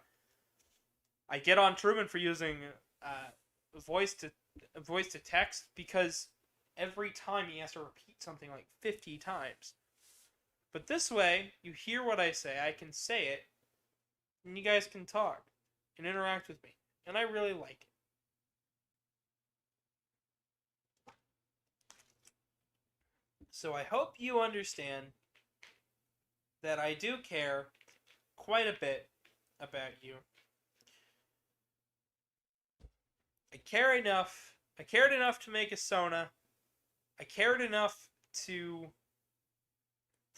[SPEAKER 1] I get on Truman for using voice to text because every time he has to repeat something like 50 times. But this way, you hear what I say, I can say it, and you guys can talk and interact with me. And I really like it. So I hope you understand that I do care quite a bit about you. I cared enough to make a Sona. I cared enough to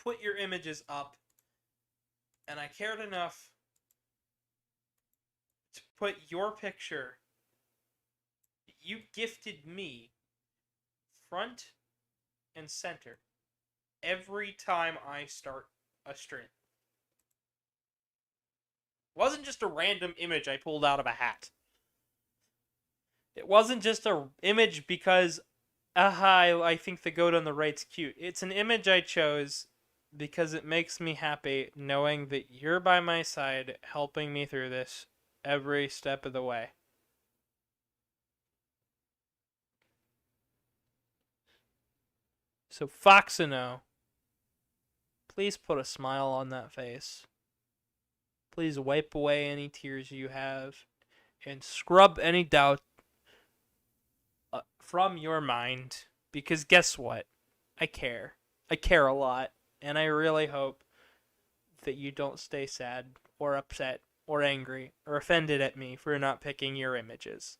[SPEAKER 1] put your images up. And I cared enough to put your picture that you gifted me front and center every time I start a stream. It wasn't just a random image I pulled out of a hat. It wasn't just an image because, I think the goat on the right's cute. It's an image I chose because it makes me happy knowing that you're by my side helping me through this every step of the way. So Foxino, please put a smile on that face. Please wipe away any tears you have and scrub any doubt from your mind, because guess what? I care. I care a lot, and I really hope that you don't stay sad or upset or angry or offended at me for not picking your images.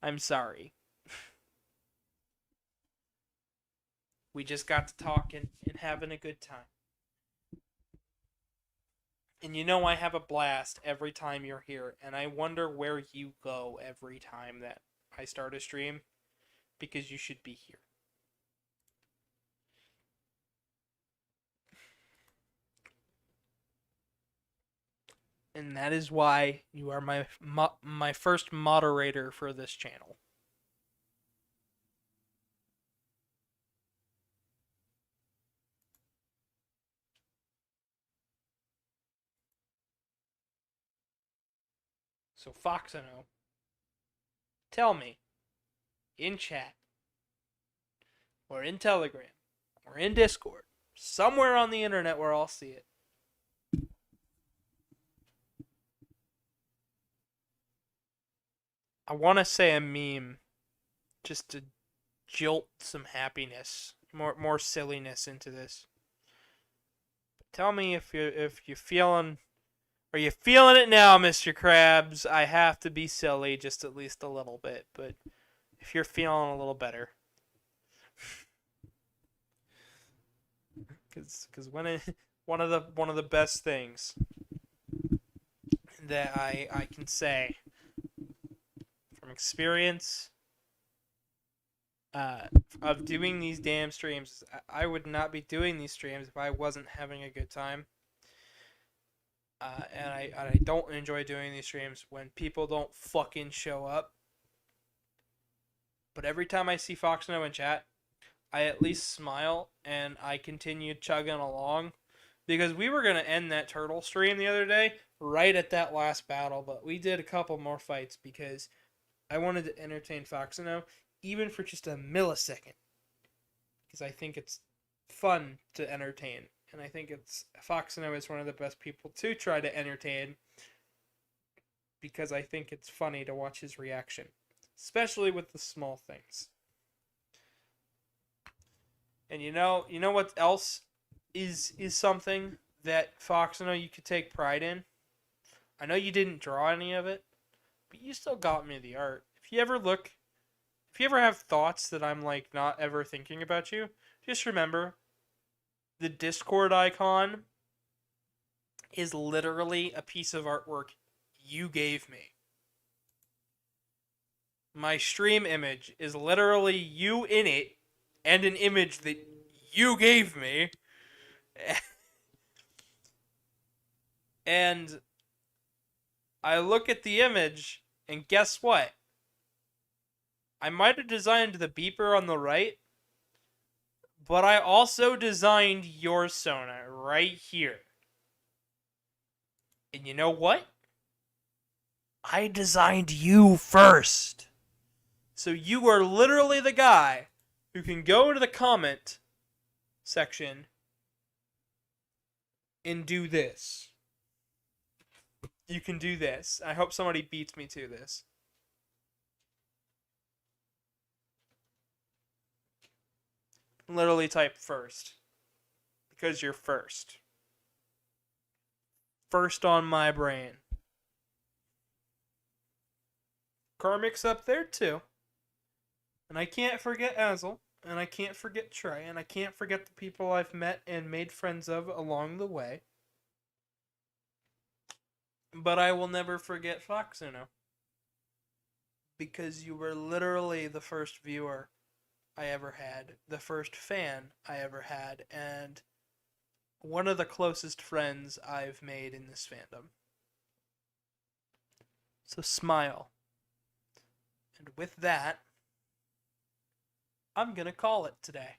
[SPEAKER 1] I'm sorry. We just got to talking and having a good time. And you know I have a blast every time you're here, and I wonder where you go every time that I start a stream, because you should be here. And that is why you are my first moderator for this channel. So Foxino, tell me, in chat, or in Telegram, or in Discord, somewhere on the internet where I'll see it. I want to say a meme just to jolt some happiness, more silliness into this. But tell me if you're feeling, are you feeling it now, Mr. Krabs? I have to be silly just at least a little bit, but if you're feeling a little better, because one of the best things that I can say from experience of doing these damn streams, I would not be doing these streams if I wasn't having a good time. And I don't enjoy doing these streams when people don't fucking show up. But every time I see Fox and O in chat, I at least smile and I continue chugging along. Because we were going to end that turtle stream the other day right at that last battle, but we did a couple more fights because I wanted to entertain Fox and O even for just a millisecond. Because I think it's fun to entertain. And I think Fox and O is one of the best people to try to entertain. Because I think it's funny to watch his reaction. Especially with the small things. And you know what else is something that Fox and O you could take pride in? I know you didn't draw any of it, but you still got me the art. If you ever have thoughts that I'm like not ever thinking about you, just remember the Discord icon is literally a piece of artwork you gave me. My stream image is literally you in it and an image that you gave me. And I look at the image, and guess what? I might have designed the beeper on the right, but I also designed your Sona right here. And you know what? I designed you first. So you are literally the guy who can go to the comment section and do this. You can do this. I hope somebody beats me to this. Literally type first. Because you're first. First on my brain. Karmic's up there too. And I can't forget Azel. And I can't forget Trey. And I can't forget the people I've met and made friends of along the way. But I will never forget Foxuno. Because you were literally the first viewer I ever had. The first fan I ever had. And one of the closest friends I've made in this fandom. So smile. And with that, I'm going to call it today.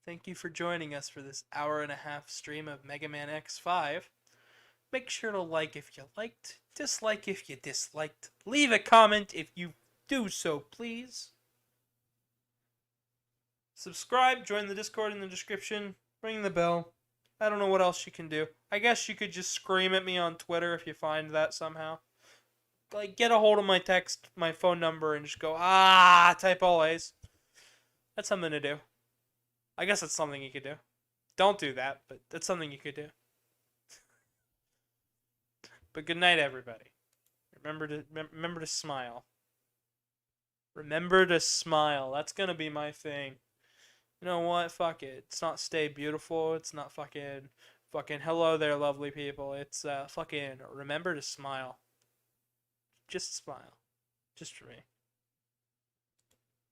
[SPEAKER 1] Thank you for joining us for this hour-and-a-half stream of Mega Man X5. Make sure to like if you liked, dislike if you disliked, leave a comment if you do so, please. Subscribe, join the Discord in the description, ring the bell. I don't know what else you can do. I guess you could just scream at me on Twitter if you find that somehow. Like, get a hold of my phone number and just go, type all A's. That's something to do. I guess that's something you could do. Don't do that, but that's something you could do. But good night, everybody. Remember to smile. Remember to smile. That's gonna be my thing. You know what? Fuck it. It's not stay beautiful. It's not fucking hello there, lovely people. It's fucking remember to smile. Just smile. Just for me.